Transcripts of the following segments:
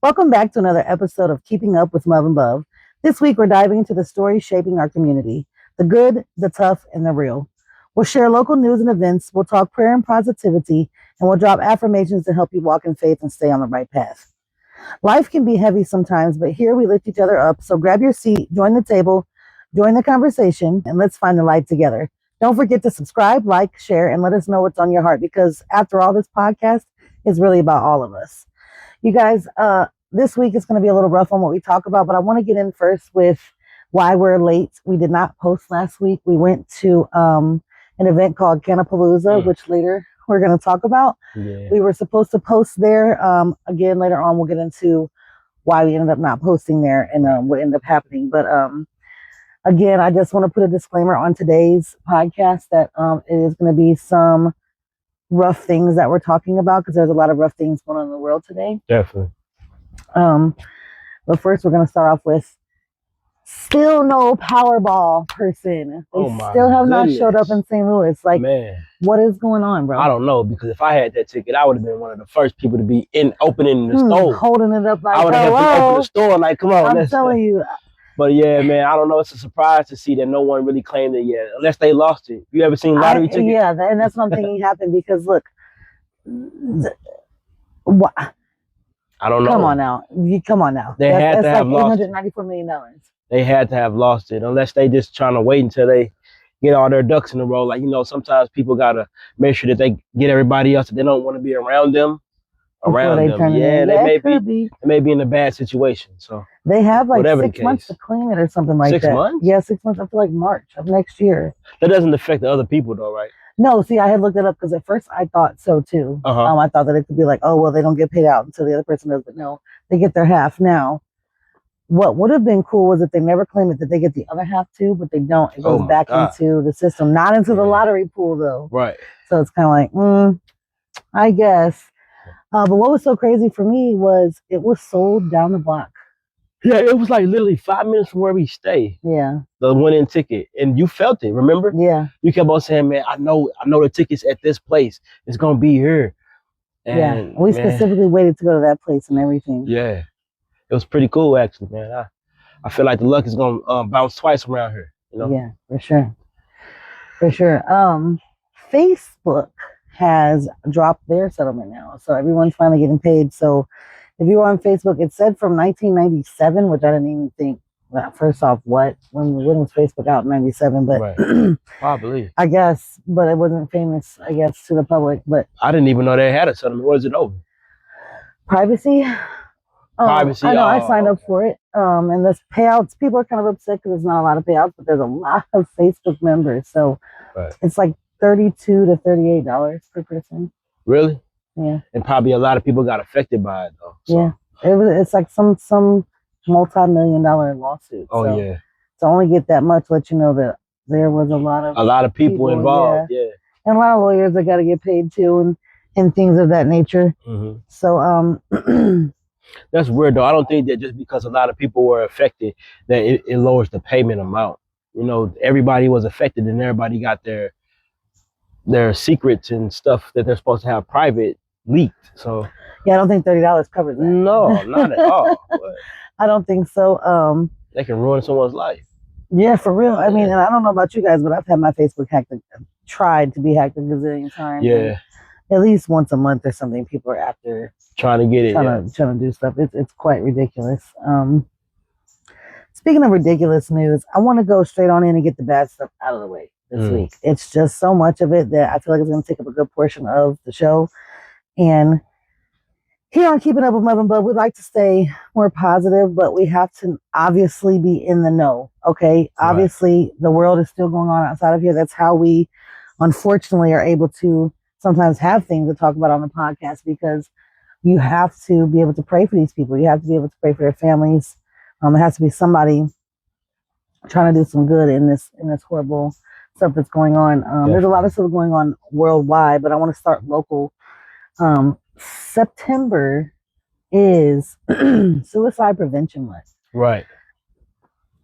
Welcome back to another episode of Keeping Up with Love and Bub. This week, we're diving into the stories shaping our community, the good, the tough, and the real. We'll share local news and events, we'll talk prayer and positivity, and we'll drop affirmations to help you walk in faith and stay on the right path. Life can be heavy sometimes, but here we lift each other up. So grab your seat, join the table, join the conversation, and let's find the light together. Don't forget to subscribe, like, share, and let us know what's on your heart, because after all, this podcast is really about all of us. You guys, this week is going to be a little rough on what we talk about, but I want to get in first with why we're late. We did not post last week. We went to an event called Canapalooza, which later we're going to talk about. Yeah. We were supposed to post there. Again, later on, we'll get into why we ended up not posting there and what ended up happening. But again, I just want to put a disclaimer on today's podcast that it is going to be some rough things that we're talking about, because there's a lot of rough things going on in the world today. Definitely. But first, we're going to start off with still no Powerball person. They still have not showed up in St. Louis. Like, man, what is going on, bro? I don't know, because if I had that ticket, I would have been one of the first people to be opening the store, holding it up like, I would have helped them open the store. Like, come on, I'm telling you. But yeah, man, I don't know. It's a surprise to see that no one really claimed it yet, unless they lost it. You ever seen lottery tickets? Yeah, and that's what I'm thinking happened, because look, what? I don't know. Come on now. They had to have lost $894 million. They had to have lost it, unless they just trying to wait until they get all their ducks in a row. Like, sometimes people got to make sure that they get everybody else that they don't want to be around them. Yeah, they may be in a bad situation. So they have like 6 months to clean it or something like that. 6 months? Yeah, 6 months up to like March of next year. That doesn't affect the other people though, right? No, see, I had looked it up because at first I thought so too. I thought that it could be like, oh, well, they don't get paid out until the other person does, but no, they get their half now. What would have been cool was if they never claim it, that they get the other half too, but they don't. It goes back into the system, not into the lottery pool though. Right. So it's kind of like, I guess. But what was so crazy for me was it was sold down the block. Yeah, it was like literally 5 minutes from where we stay. Yeah. The winning ticket. And you felt it, remember? Yeah. You kept on saying, man, I know the ticket's at this place. It's going to be here. And, we specifically waited to go to that place and everything. Yeah. It was pretty cool, actually, man. I feel like the luck is going to bounce twice around here. Yeah, for sure. For sure. Facebook has dropped their settlement now. So everyone's finally getting paid. So if you were on Facebook, it said from 1997, which I didn't even think, first off, when was Facebook out in 97? But right. Probably. I guess, but it wasn't famous, I guess, to the public. But I didn't even know they had a settlement. What is it over? Privacy. Privacy. I know, I signed up for it. And this payouts, people are kind of upset because there's not a lot of payouts, but there's a lot of Facebook members. So it's like $32 to $38 per person. Really? Yeah. And probably a lot of people got affected by it though. So. Yeah. It's like some multi-million-dollar lawsuit. Oh, so yeah. To only get that much, let you know that there was a lot of people involved. Yeah. And a lot of lawyers that got to get paid too, and things of that nature. Mm-hmm. So that's weird though. I don't think that just because a lot of people were affected that it lowers the payment amount. Everybody was affected and everybody got their secrets and stuff that they're supposed to have private leaked. So yeah, I don't think $30 covers that. No, not at all. I don't think so. They can ruin someone's life. Yeah, for real. I mean, and I don't know about you guys, but I've had my Facebook hacked, tried to be hacked a gazillion times. Yeah. At least once a month or something, people are after trying to get it, trying to do stuff. It's quite ridiculous. Speaking of ridiculous news, I want to go straight on in and get the bad stuff out of the way this week. It's just so much of it that I feel like it's going to take up a good portion of the show. And here on Keeping Up with Love and Bub, we like to stay more positive, but we have to obviously be in the know. Okay, right. Obviously the world is still going on outside of here. That's how we, unfortunately, are able to sometimes have things to talk about on the podcast, because you have to be able to pray for these people. You have to be able to pray for their families. It has to be somebody trying to do some good in this horrible stuff that's going on. There's a lot of stuff going on worldwide, but I want to start local. September is Suicide Prevention Month. Right.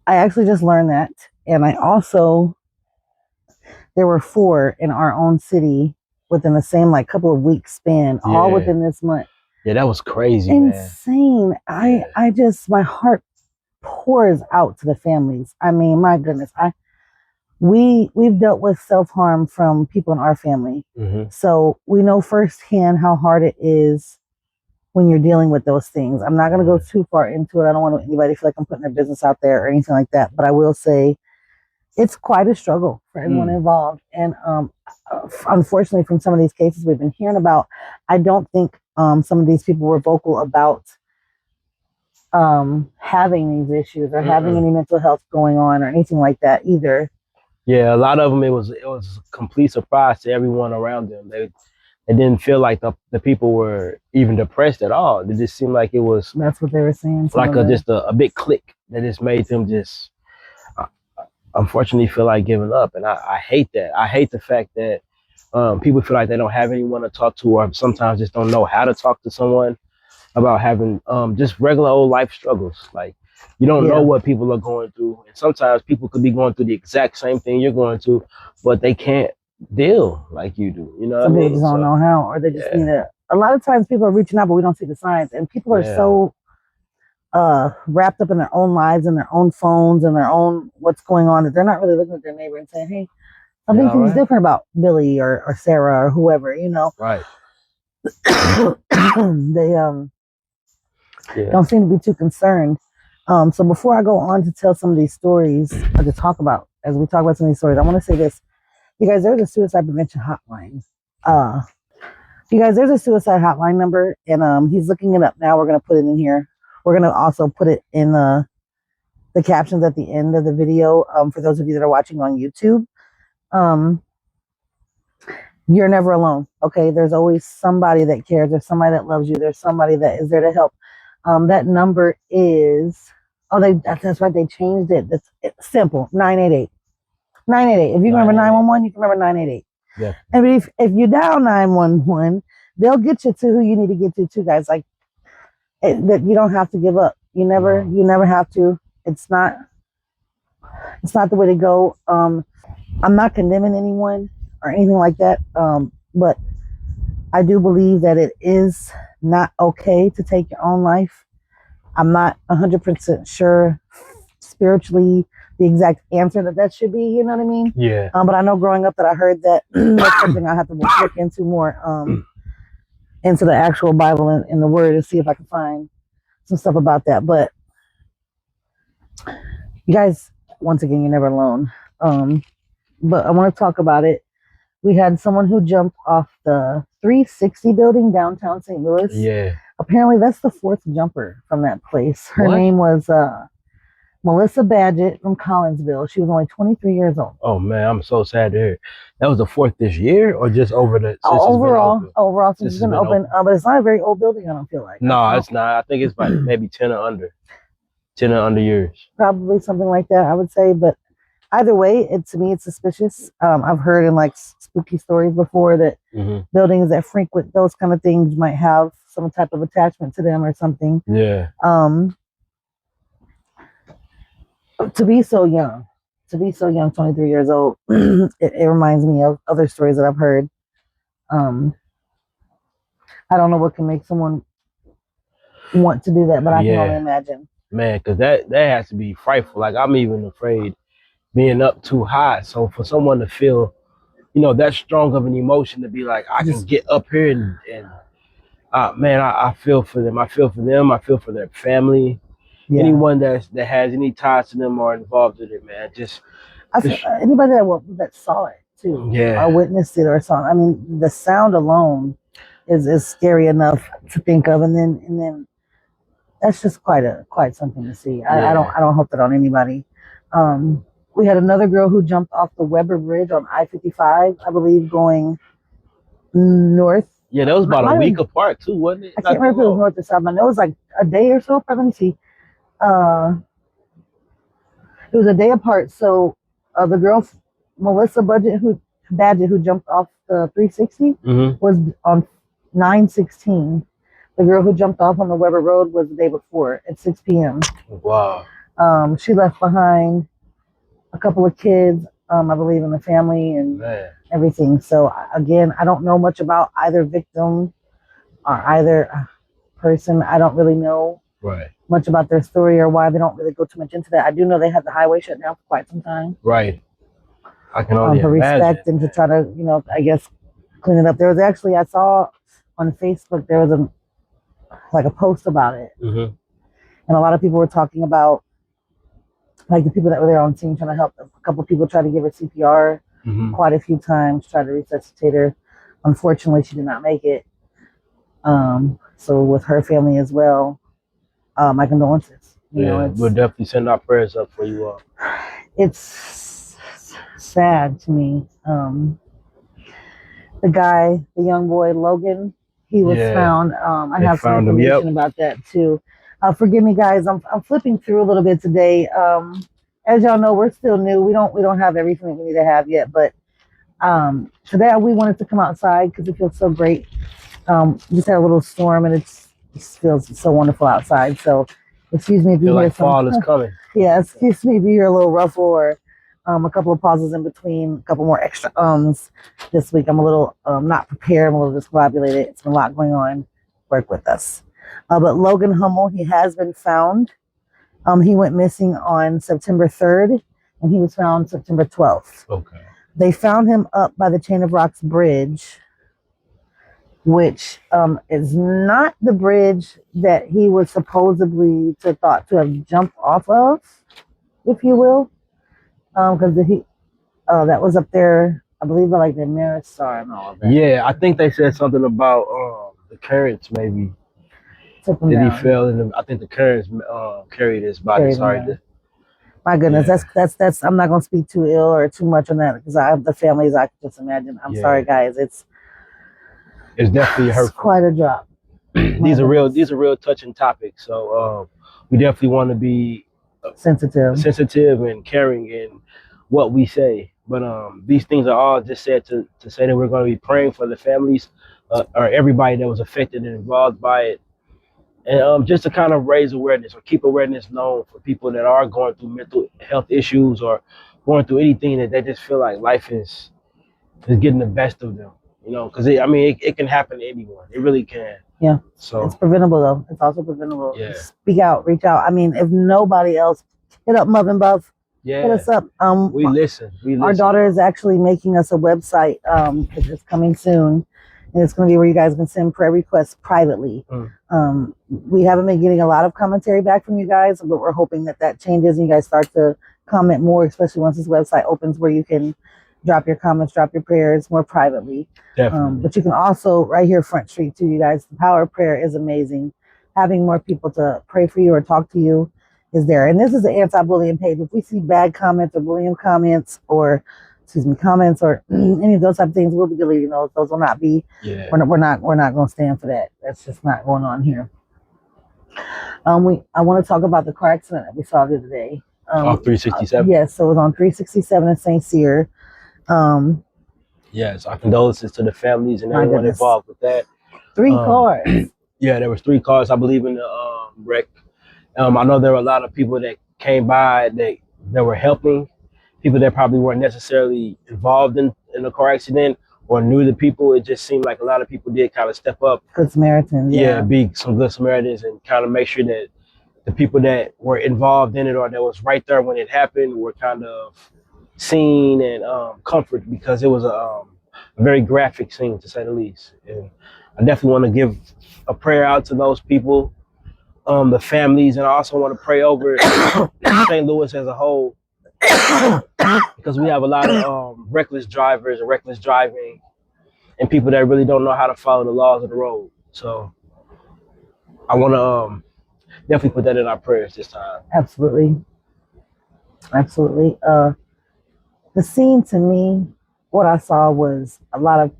I actually just learned that, and there were 4 in our own city within the same couple of weeks span, all within this month. Yeah, that was crazy, man. Insane. Yeah. I just, my heart pours out to the families. I mean, my goodness, we've dealt with self-harm from people in our family. Hmm. So we know firsthand how hard it is when you're dealing with those things. I'm not going to go too far into it. I don't want anybody to feel like I'm putting their business out there or anything like that. But I will say it's quite a struggle for everyone involved. And unfortunately, from some of these cases we've been hearing about, I don't think some of these people were vocal about having these issues or having any mental health going on or anything like that either. Yeah, a lot of them, it was a complete surprise to everyone around them. They didn't feel like the people were even depressed at all. It just seemed like it was That's what they were saying. like just a big click that just made them just uh, unfortunately feel like giving up. And I hate that. I hate the fact that people feel like they don't have anyone to talk to, or sometimes just don't know how to talk to someone about having just regular old life struggles. Like, you don't know what people are going through, and sometimes people could be going through the exact same thing you're going through, but they can't deal like you do. You know what I Some mean? people just don't know how, or they just need a lot of times people are reaching out, but we don't see the signs, and people are so wrapped up in their own lives and their own phones and their own what's going on that they're not really looking at their neighbor and saying, hey, something seems different about Billy or Sarah or whoever, you know. Right. They don't seem to be too concerned. So before I go on to tell some of these stories, or to talk about, as we talk about some of these stories, I want to say this. You guys, there's a suicide prevention hotline. You guys, there's a suicide hotline number, and he's looking it up now. We're going to put it in here. We're going to also put it in the captions at the end of the video for those of you that are watching on YouTube. You're never alone, okay? There's always somebody that cares. There's somebody that loves you. There's somebody that is there to help. That number is, that's right, they changed it. It's simple, 988. 988. If you remember 911, you can remember 988. Yeah. And if you dial 911, they'll get you to who you need to get to, guys. Like, that you don't have to give up. You never have to. It's not the way to go. I'm not condemning anyone or anything like that. But I do believe that it is not okay to take your own life. I'm not 100% sure spiritually the exact answer that should be, you know what I mean? Yeah. But I know growing up that I heard that that's something I have to look into more, into the actual Bible and the Word, and see if I can find some stuff about that. But you guys, once again, you're never alone. But I want to talk about it. We had someone who jumped off the 360 building downtown St. Louis. Yeah. Apparently, that's the fourth jumper from that place. Her name was Melissa Badgett from Collinsville. She was only 23 years old. Oh man, I'm so sad to hear. That was the fourth this year, or just over the overall since it's been open. But it's not a very old building. I don't feel like. No, it's not. I think it's about maybe 10 or under. 10 or under years. Probably something like that, I would say. But either way, to me, it's suspicious. I've heard in like spooky stories before that buildings that frequent those kind of things might have some type of attachment to them or something. Yeah. To be so young, 23 years old, it reminds me of other stories that I've heard. I don't know what can make someone want to do that, but I can only imagine. Man, because that has to be frightful. Like, I'm even afraid being up too high. So for someone to feel, that strong of an emotion to be like, I can get up here and man, I feel for them. I feel for them. I feel for their family. Yeah. Anyone that has any ties to them or involved with it, man. Anybody that saw it too, or witnessed it or saw. I mean, the sound alone is scary enough to think of, and then that's just quite something to see. I don't hope that on anybody. We had another girl who jumped off the Weber Bridge on I-55, I believe, going north. Yeah, that was about a week apart too, wasn't it? I can't remember if it was north or south. I know it was like a day or so. Let me see. It was a day apart. So the girl, Melissa Badgett, who jumped off the 360 was on 9/16. The girl who jumped off on the Weber Road was the day before at 6 p.m. Wow. She left behind a couple of kids, I believe, in the family and everything. So again, I don't know much about either victim or either. person. I don't really know Right. much about their story or why they don't really go too much into that. I do know they had the highway shut down for quite some time. Right. I can only For imagine. respect and to try to, I guess, clean it up. There was actually, I saw on Facebook, there was a post about it. Mm-hmm. And a lot of people were talking about, like, the people that were there on scene trying to help. A couple of people tried to give her CPR Mm-hmm. quite a few times, tried to resuscitate her. Unfortunately, she did not make it. So with her family as well, my condolences. We'll definitely send our prayers up for you all. It's sad to me. The young boy, Logan, he was found. I They have some found him, information about that too. Forgive me, guys. I'm flipping through a little bit today. As y'all know, we're still new. We don't have everything that we need to have yet, but today we wanted to come outside because it feels so great. Just had a little storm and it feels so wonderful outside. So excuse me if you Feel hear like fall is coming. yeah, excuse me if you hear a little ruffle or a couple of pauses in between, a couple more extra this week. I'm a little not prepared. I'm a little discombobulated. It's been a lot going on. Work with us. But Logan Hummel, he has been found. He went missing on September 3rd, and he was found September 12th. Okay. They found him up by the Chain of Rocks Bridge, which is not the bridge that he was supposedly thought to have jumped off of, if you will, because that was up there, I believe, by like the Marisar and all of that. Yeah, I think they said something about the currents maybe. Took him That down. he fell in. I think the currents carried his body. Carried him Sorry. down. My goodness, Yeah. that's. I'm not gonna speak too ill or too much on that because I have the families I can just imagine. I'm Yeah. sorry, guys. It's definitely it's hurtful. quite a drop. These are real touching topics. So we definitely want to be sensitive and caring in what we say. But these things are all just said to say that we're going to be praying for the families or everybody that was affected and involved by it. And just to kind of raise awareness or keep awareness known for people that are going through mental health issues or going through anything that they just feel like life is getting the best of them. Because it can happen to anyone. It really can. Yeah. So it's preventable though. It's also preventable. Yeah. Speak out, reach out. If nobody else, hit up Mother and Buff. Yeah. Hit us up. We listen. Our daughter is actually making us a website. It's coming soon. And it's going to be where you guys can send prayer requests privately. We haven't been getting a lot of commentary back from you guys, but we're hoping that changes and you guys start to comment more, especially once this website opens where you can drop your comments, drop your prayers more privately. Definitely. But you can also, right here, Front Street too, you guys, the power of prayer is amazing. Having more people to pray for you or talk to you is there. And this is an anti-bullying page. If we see bad comments or bullying comments or comments or any of those type of things, we'll be deleting those. Those will not be. Yeah. We're not going to stand for that. That's just not going on here. I want to talk about the car accident that we saw the other day. 367. Yes, so it was on 367 in St. Cyr. Yes, our condolences to the families and everyone involved with that. 3 cars. Yeah, there was 3 cars, I believe, in the wreck. I know there were a lot of people that came by that were helping. People that probably weren't necessarily involved in the car accident or knew the people. It just seemed like a lot of people did kind of step up. Good Samaritans. Yeah, be some good Samaritans and kind of make sure that the people that were involved in it or that was right there when it happened were kind of seen and comforted, because it was a very graphic scene, to say the least. And I definitely want to give a prayer out to those people, the families, and I also want to pray over St. Louis as a whole, because we have a lot of reckless drivers and reckless driving and people that really don't know how to follow the laws of the road. So I want to definitely put that in our prayers this time. Absolutely. The scene, to me, what I saw was a lot of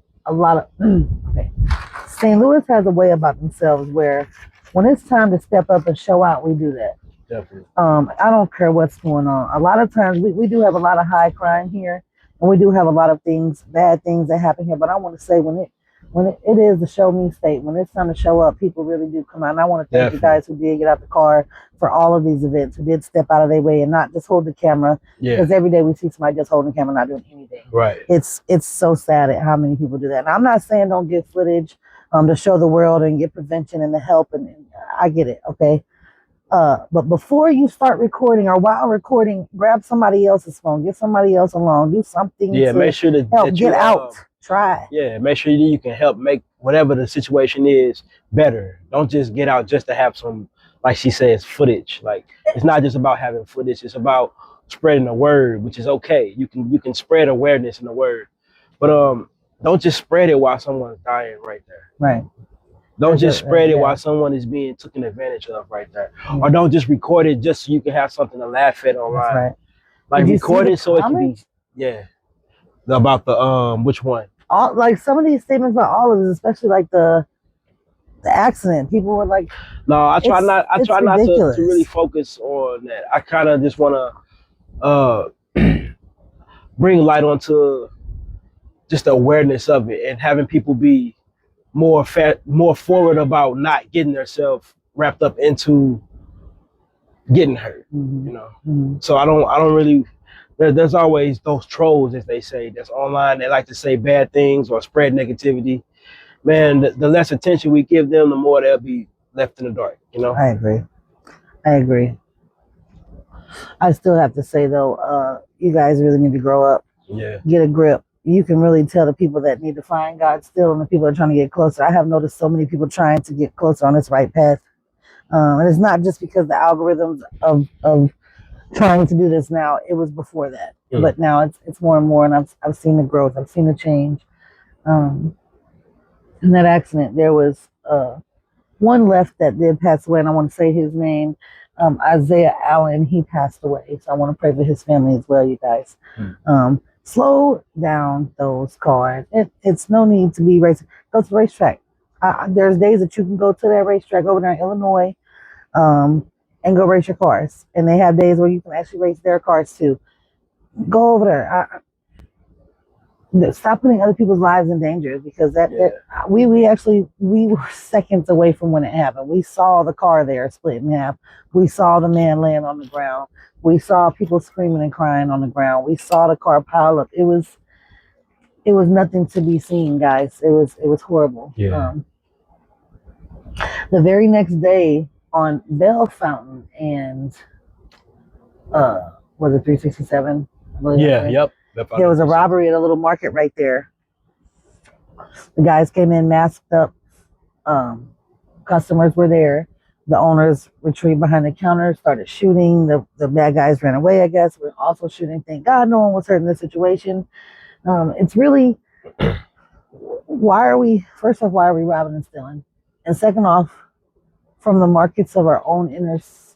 okay. St. Louis has a way about themselves where when it's time to step up and show out, we do that. Definitely. I don't care what's going on. A lot of times we do have a lot of high crime here, and we do have a lot of bad things that happen here. But I want to say when it is the show me state, when it's time to show up, people really do come out. And I want to thank you guys who did get out the car for all of these events, who did step out of their way and not just hold the camera. Yeah. Because every day we see somebody just holding the camera, not doing anything. Right. It's so sad at how many people do that. And I'm not saying don't give footage, to show the world and get prevention and the help. And I get it, okay. But before you start recording or while recording, grab somebody else's phone, get somebody else along, do something Yeah, to make sure that, help that get you out. Try. yeah, make sure you can help make whatever the situation is better. Don't just get out just to have some, like she says, footage. Like it's not just about having footage, it's about spreading the word, which is okay. You can spread awareness in the word. But don't just spread it while someone's dying right there. Right. Don't That's just it, spread it yeah. while someone is being taken advantage of right there. Or don't just record it just so you can have something to laugh at online. That's right. Like Did you record see the it so it can be comments? about the which one? All like some of these statements about all of this, especially like the accident. People were like, No, I try it's not to ridiculous. really focus on that. I kind of just want to bring light onto just the awareness of it and having people be more forward about not getting themselves wrapped up into getting hurt. Mhm. You know. Mhm. So I don't really. There's always those trolls, as they say, that's online. They like to say bad things or spread negativity. Man, the less attention we give them, the more they'll be left in the dark. You know. I agree. I still have to say though, you guys really need to grow up, Yeah. get a grip. You can really tell the people that need to find God still and the people that are trying to get closer. I have noticed so many people trying to get closer on this right path. And it's not just because the algorithms of trying to do this now, it was before that. But now it's more and more, and I've seen the growth, I've seen the change. In that accident, there was one left that did pass away, and I want to say his name, Isaiah Allen. He passed away, so I want to pray for his family as well, you guys. Slow down those cars. It's no need to be racing. Go to the racetrack. There's days that you can go to that racetrack over there in Illinois, and go race your cars. And they have days where you can actually race their cars too. Go over there. Stop putting other people's lives in danger, because we were seconds away from when it happened. We saw the car there split in half. We saw the man laying on the ground. We saw people screaming and crying on the ground. We saw the car pile up. It was nothing to be seen, guys. It was horrible. Yeah. The very next day on Bell Fountain and was it 367? Yeah. Yep. There was a robbery at a little market right there. The guys came in masked up. Customers were there. The owners retrieved behind the counter, started shooting. The bad guys ran away, I guess. We're also shooting. Thank God no one was hurt in this situation. It's really, first off, why are we robbing and stealing? And second off, from the markets of our own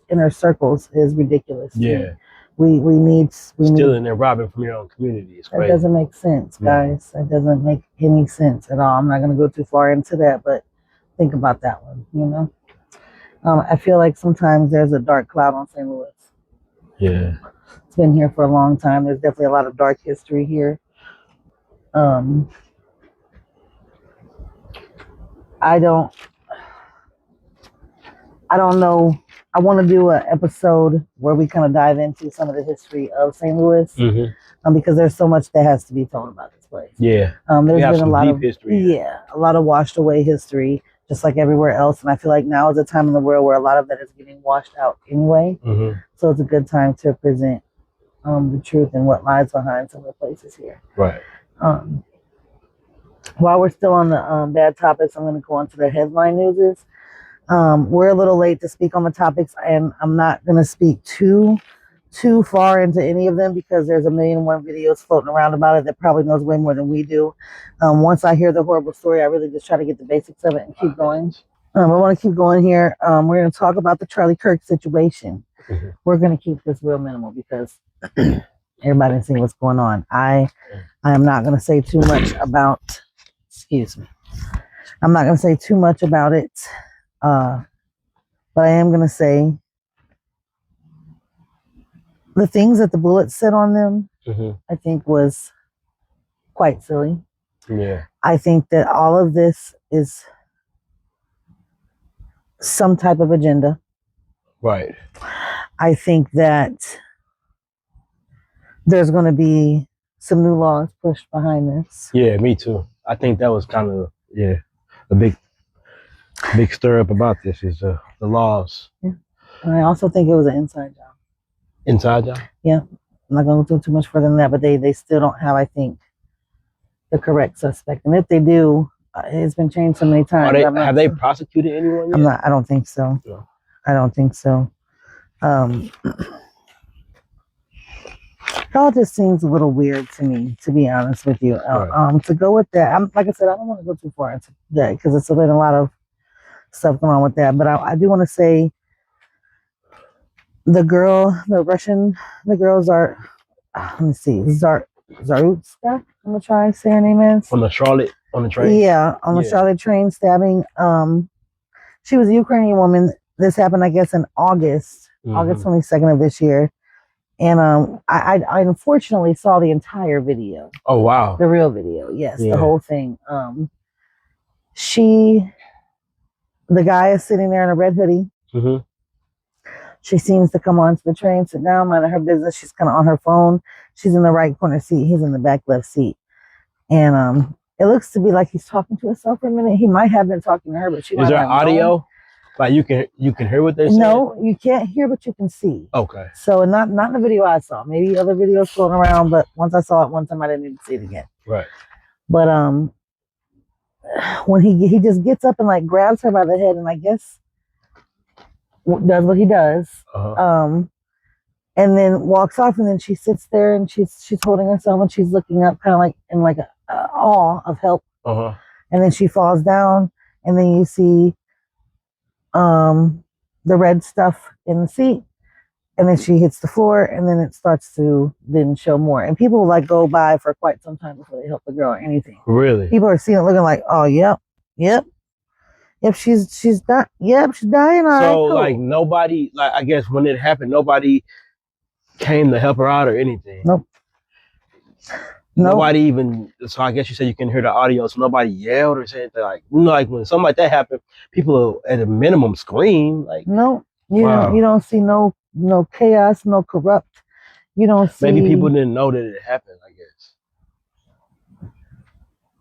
inner circles is ridiculous. Yeah. We need stealing and robbing from your own community. It's crazy. That doesn't make sense, guys. That doesn't make any sense at all. I'm not going to go too far into that, but think about that one. You know, I feel like sometimes there's a dark cloud on St. Louis. Yeah, it's been here for a long time. There's definitely a lot of dark history here. I don't know. I want to do an episode where we kind of dive into some of the history of St. Louis, because there's so much that has to be told about this place. Yeah, there's been a lot of history. Yeah, a lot of washed away history, just like everywhere else. And I feel like now is a time in the world where a lot of that is getting washed out anyway. So it's a good time to present the truth and what lies behind some of the places here. Right. While we're still on the bad topics, I'm going to go on to the headline newses. We're a little late to speak on the topics, and I'm not going to speak too far into any of them because there's 1,000,001 videos floating around about it that probably knows way more than we do. Once I hear the horrible story, I really just try to get the basics of it and keep going. I want to keep going here. We're going to talk about the Charlie Kirk situation. We're going to keep this real minimal because everybody can see what's going on. I am not going to say too much about. Excuse me. I'm not going to say too much about it. But I am going to say the things that the bullets said on them, I think was quite silly. Yeah. I think that all of this is some type of agenda. Right. I think that there's going to be some new laws pushed behind this. Yeah, me too. I think that was kind of, a big big stir up about this is the laws. Yeah. And I also think it was an inside job. Inside job? Yeah. I'm not going to go too much further than that, but they still don't have, I think, the correct suspect. And if they do, it's been changed so many times. Have they prosecuted anyone yet? I don't think so. No. I don't think so. It all just seems a little weird to me, to be honest with you. Right. To go with that, like I said, I don't want to go too far into that because it's been a lot of stuff going on with that. But I do want to say the girl Zarutska. I'm gonna try to say her name is. On the train? Yeah, on the Charlotte train stabbing. She was a Ukrainian woman. This happened, I guess, in August 22nd of this year. And I unfortunately saw the entire video. Oh wow. The real video, yes, the whole thing. The guy is sitting there in a red hoodie. Mm-hmm. She seems to come onto the train, sit down, mind her business. She's kind of on her phone. She's in the right corner seat. He's in the back left seat. And it looks to be like he's talking to himself for a minute. He might have been talking to her, but she. Is there audio? Like you can hear what they're saying? No, you can't hear, but you can see. Okay. So not in the video I saw. Maybe other videos floating around, but once I saw it one time, I didn't need to see it again. Right. But when he just gets up and like grabs her by the head and I guess does what he does, and then walks off, and then she sits there and she's holding herself and she's looking up, kind of like in like a awe of help. And then she falls down, and then you see the red stuff in the seat, and then she hits the floor, and then it starts to then show more. And people like go by for quite some time before they help the girl or anything. Really? People are seeing it looking like, oh, yep, she's dying. Yep, she's dying. All so right, cool. Like nobody, like I guess when it happened, nobody came to help her out or anything. Nope. Nobody even. So I guess you said you can hear the audio. So nobody yelled or said like, like when something like that happened, people will, at a minimum scream. Like no, you don't see no chaos, no corrupt. You don't see. Maybe people didn't know that it happened. I guess.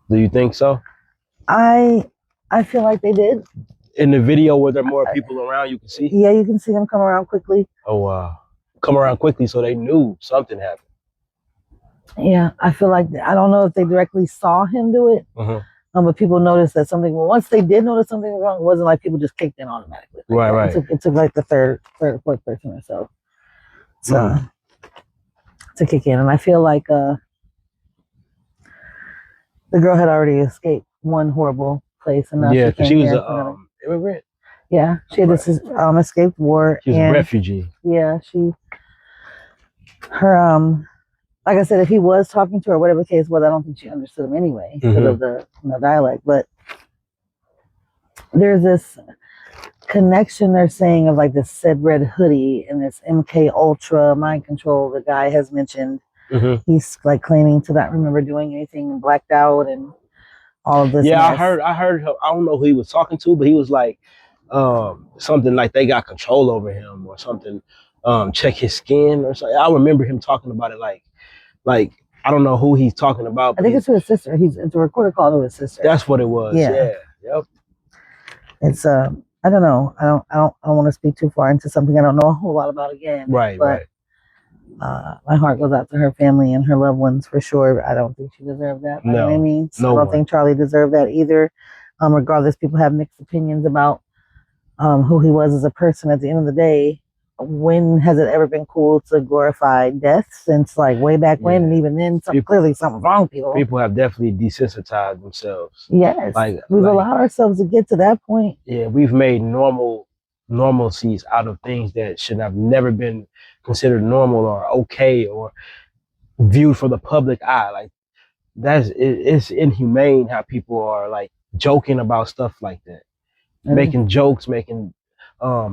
Do you think so? I feel like they did. In the video, were there more people around you can see? Yeah, you can see them come around quickly. Oh wow, come around quickly, so they knew something happened. Yeah, I feel like I don't know if they directly saw him do it, but people noticed that something. Well, once they did notice something was wrong, it wasn't like people just kicked in automatically. Like right. It took like the third or fourth person or so to kick in, and I feel like the girl had already escaped one horrible place, and now she was an immigrant. Yeah, she had this escaped war. She was a refugee. Yeah, her like I said, if he was talking to her, whatever the case was, I don't think she understood him anyway because of the dialect. But there's this connection they're saying of like this said red hoodie and this MK Ultra mind control the guy has mentioned. He's like claiming to not remember doing anything and blacked out and all of this. Yeah, mess. I heard him. I don't know who he was talking to, but he was like something like they got control over him or something. Check his skin or something. I remember him talking about it like I don't know who he's talking about. I think it's to his sister. It's a recorded call to his sister. That's what it was. Yeah. Yep. It's I don't know. I don't want to speak too far into something I don't know a whole lot about again. Right. My heart goes out to her family and her loved ones for sure. I don't think she deserved that by any means. I don't think Charlie deserved that either. Regardless, people have mixed opinions about who he was as a person. At the end of the day, when has it ever been cool to glorify death? Since like way back when, and even then, clearly something's wrong. People have definitely desensitized themselves. Yes, we've allowed ourselves to get to that point. Yeah, we've made normalcies out of things that should have never been considered normal or okay or viewed for the public eye. Like it's inhumane how people are like joking about stuff like that, making jokes, making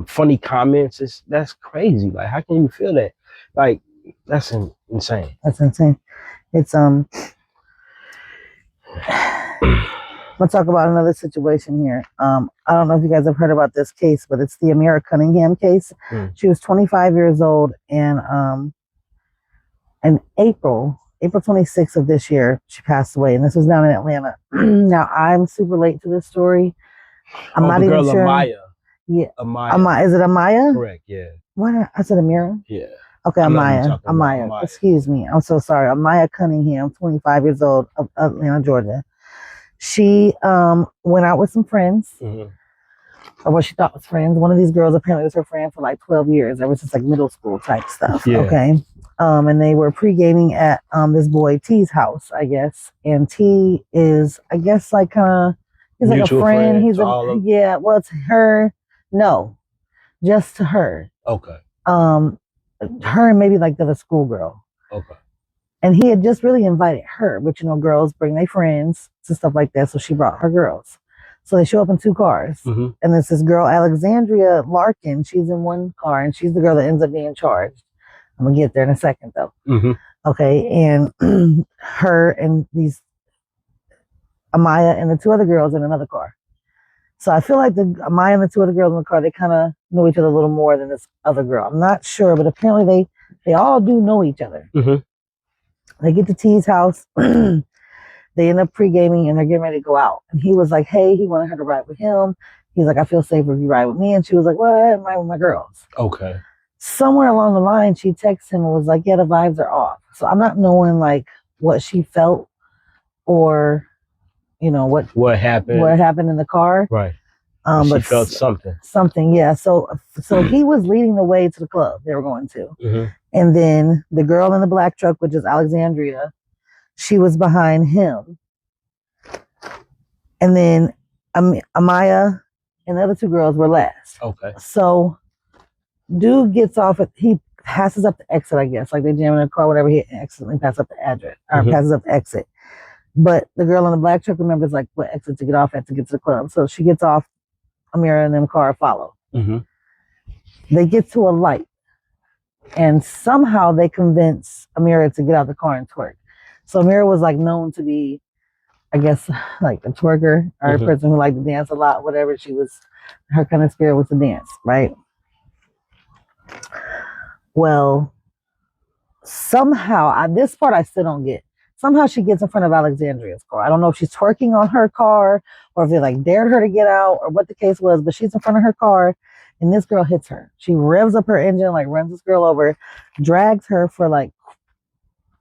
funny comments. That's crazy. Like, how can you feel that? Like, that's insane. That's insane. It's let's talk about another situation here. I don't know if you guys have heard about this case, but it's the Amira Cunningham case. She was 25 years old, and in April 26th of this year, she passed away, and this was down in Atlanta. Now, I'm super late to this story. I'm Oh, not the even girl sure. Amaya. Yeah. Amaya. Is it Amaya? Correct. Yeah. What? I said Amira? Yeah. Okay, I know who you're Amaya. talking about. Amaya. Amaya. Excuse me. I'm so sorry. Amaya Cunningham, 25 years old, of Atlanta, Georgia. She went out with some friends, Mhm. or what she thought was friends. One of these girls apparently was her friend for like 12 years, ever since like middle school type stuff. Yeah. Okay. And they were pre-gaming at this boy T's house, I guess. And T is, I guess, like he's like a Mutual friend. He's to a all of. yeah. Well, to her, no, just to her. Okay. Her and maybe like the other schoolgirl. Okay. And he had just really invited her, but girls bring their friends and stuff like that. So she brought her girls. So they show up in two cars. Mm-hmm. And there's this girl, Alexandria Larkin. She's in one car, and she's the girl that ends up being charged. I'm going to get there in a second, though. Mm-hmm. Okay. And her and these Amaya and the two other girls in another car. So I feel like the Amaya and the two other girls in the car, they kind of know each other a little more than this other girl. I'm not sure, but apparently they all do know each other. Mm-hmm. They get to T's house. They end up pre-gaming and they're getting ready to go out. And he was like, hey, he wanted her to ride with him. He's like, I feel safer if you ride with me. And she was like, what? I'm riding with my girls. Okay. Somewhere along the line, she texted him and was like, yeah, the vibes are off. So I'm not knowing like what she felt or, what happened in the car. Right. But she felt something. Something, yeah. So he was leading the way to the club they were going to. Mm-hmm. And then the girl in the black truck, which is Alexandria, she was behind him. And then Amaya and the other two girls were last. Okay. So dude gets off, he passes up the exit, I guess. Like they jam in a car, whatever, he accidentally passes up the address, or passes up the exit. But the girl in the black truck remembers like what exit to get off at to get to the club. So she gets off, Amira and them car follow. Mm-hmm. They get to a light. And somehow they convince Amira to get out of the car and twerk. So Amira was like known to be, I guess, like a twerker or a person who liked to dance a lot, whatever. Her kind of spirit was to dance, right? Well, somehow, this part I still don't get. Somehow she gets in front of Alexandria's car. I don't know if she's twerking on her car or if they like dared her to get out or what the case was, but she's in front of her car and this girl hits her. She revs up her engine, like runs this girl over, drags her for like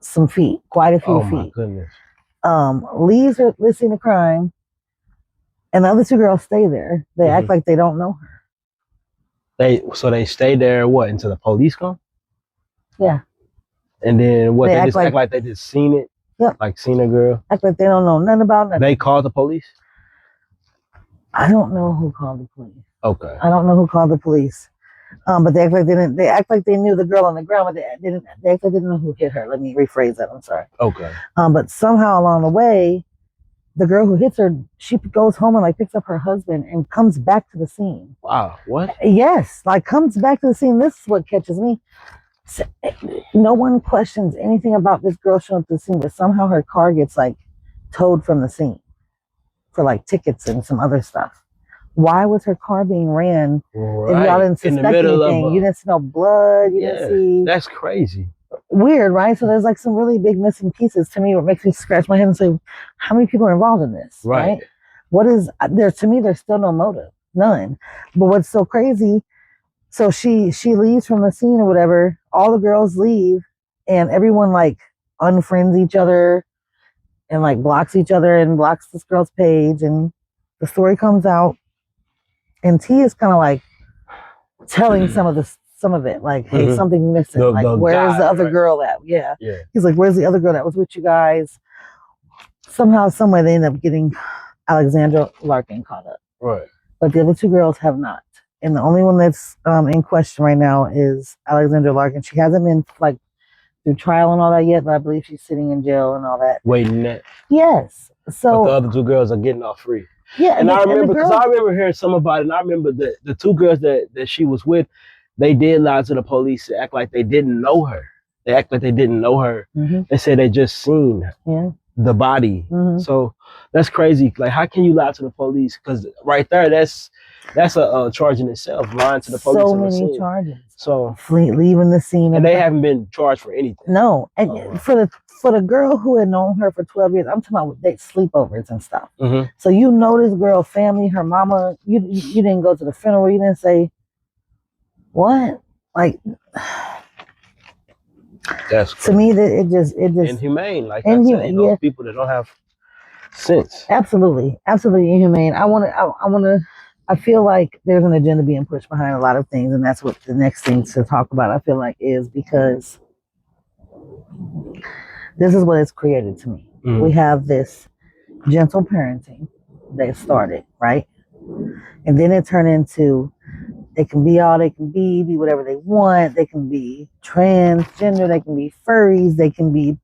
some feet, quite a few feet. Oh my goodness. Leaves her listening to crime, and the other two girls stay there. They act like they don't know her. They stay there. What, until the police come? Yeah. And then what? They act just act like they just seen it. Yep. Like seen a girl. Act like they don't know nothing about nothing. They called the police. I don't know who called the police. Okay. I don't know who called the police. But they act like they didn't. They act like they knew the girl on the ground, but they didn't. They act like they didn't know who hit her. Let me rephrase that. I'm sorry. Okay. But somehow along the way, the girl who hits her, she goes home and like picks up her husband and comes back to the scene. Wow. What? Yes, like comes back to the scene. This is what catches me. No one questions anything about this girl showing up to the scene, but somehow her car gets like towed from the scene for like tickets and some other stuff. Why was her car being ran? Right. If y'all didn't suspect anything, you didn't see no blood. You didn't see. That's crazy. Weird, right? So there's like some really big missing pieces to me. What makes me scratch my head and say, how many people are involved in this? Right? What is there? To me, there's still no motive, none. But what's so crazy? So she leaves from the scene or whatever. All the girls leave, and everyone like unfriends each other, and like blocks each other and blocks this girl's page, and the story comes out. And T is kind of like telling some of it, like, hey, something's missing. Like, where's the other girl at? Yeah. He's like, where's the other girl that was with you guys? Somehow, someway, they end up getting Alexandra Larkin caught up. Right. But the other two girls have not. And the only one that's in question right now is Alexandra Larkin. She hasn't been like through trial and all that yet, but I believe she's sitting in jail and all that. Waiting that. Yes. So but the other two girls are getting off free. Yeah, and I remember because I remember hearing some about it. And I remember the two girls that she was with, they did lie to the police to act like they didn't know her. They act like they didn't know her. They said they just seen her. Yeah. the body. Mhm. So that's crazy. Like, how can you lie to the police? Because right there, that's a charge in itself, lying to the police So on the many scene. charges. So, Leaving the scene. and they haven't been charged for anything. No, and Oh, wow. for the girl who had known her for 12 years, I'm talking about they sleepovers and stuff. Mm-hmm. So you know this girl, family, her mama. You didn't go to the funeral. You didn't say what? Like, That's to me that it just inhumane. Like inhumane. those Yeah, people that don't have sense. absolutely inhumane. I feel like there's an agenda being pushed behind a lot of things, and that's what the next thing to talk about, I feel like, is because this is what it's created to me. Mhm. We have this gentle parenting that started, right? And then it turned into they can be all they can be whatever they want. They can be transgender, they can be furries, they can be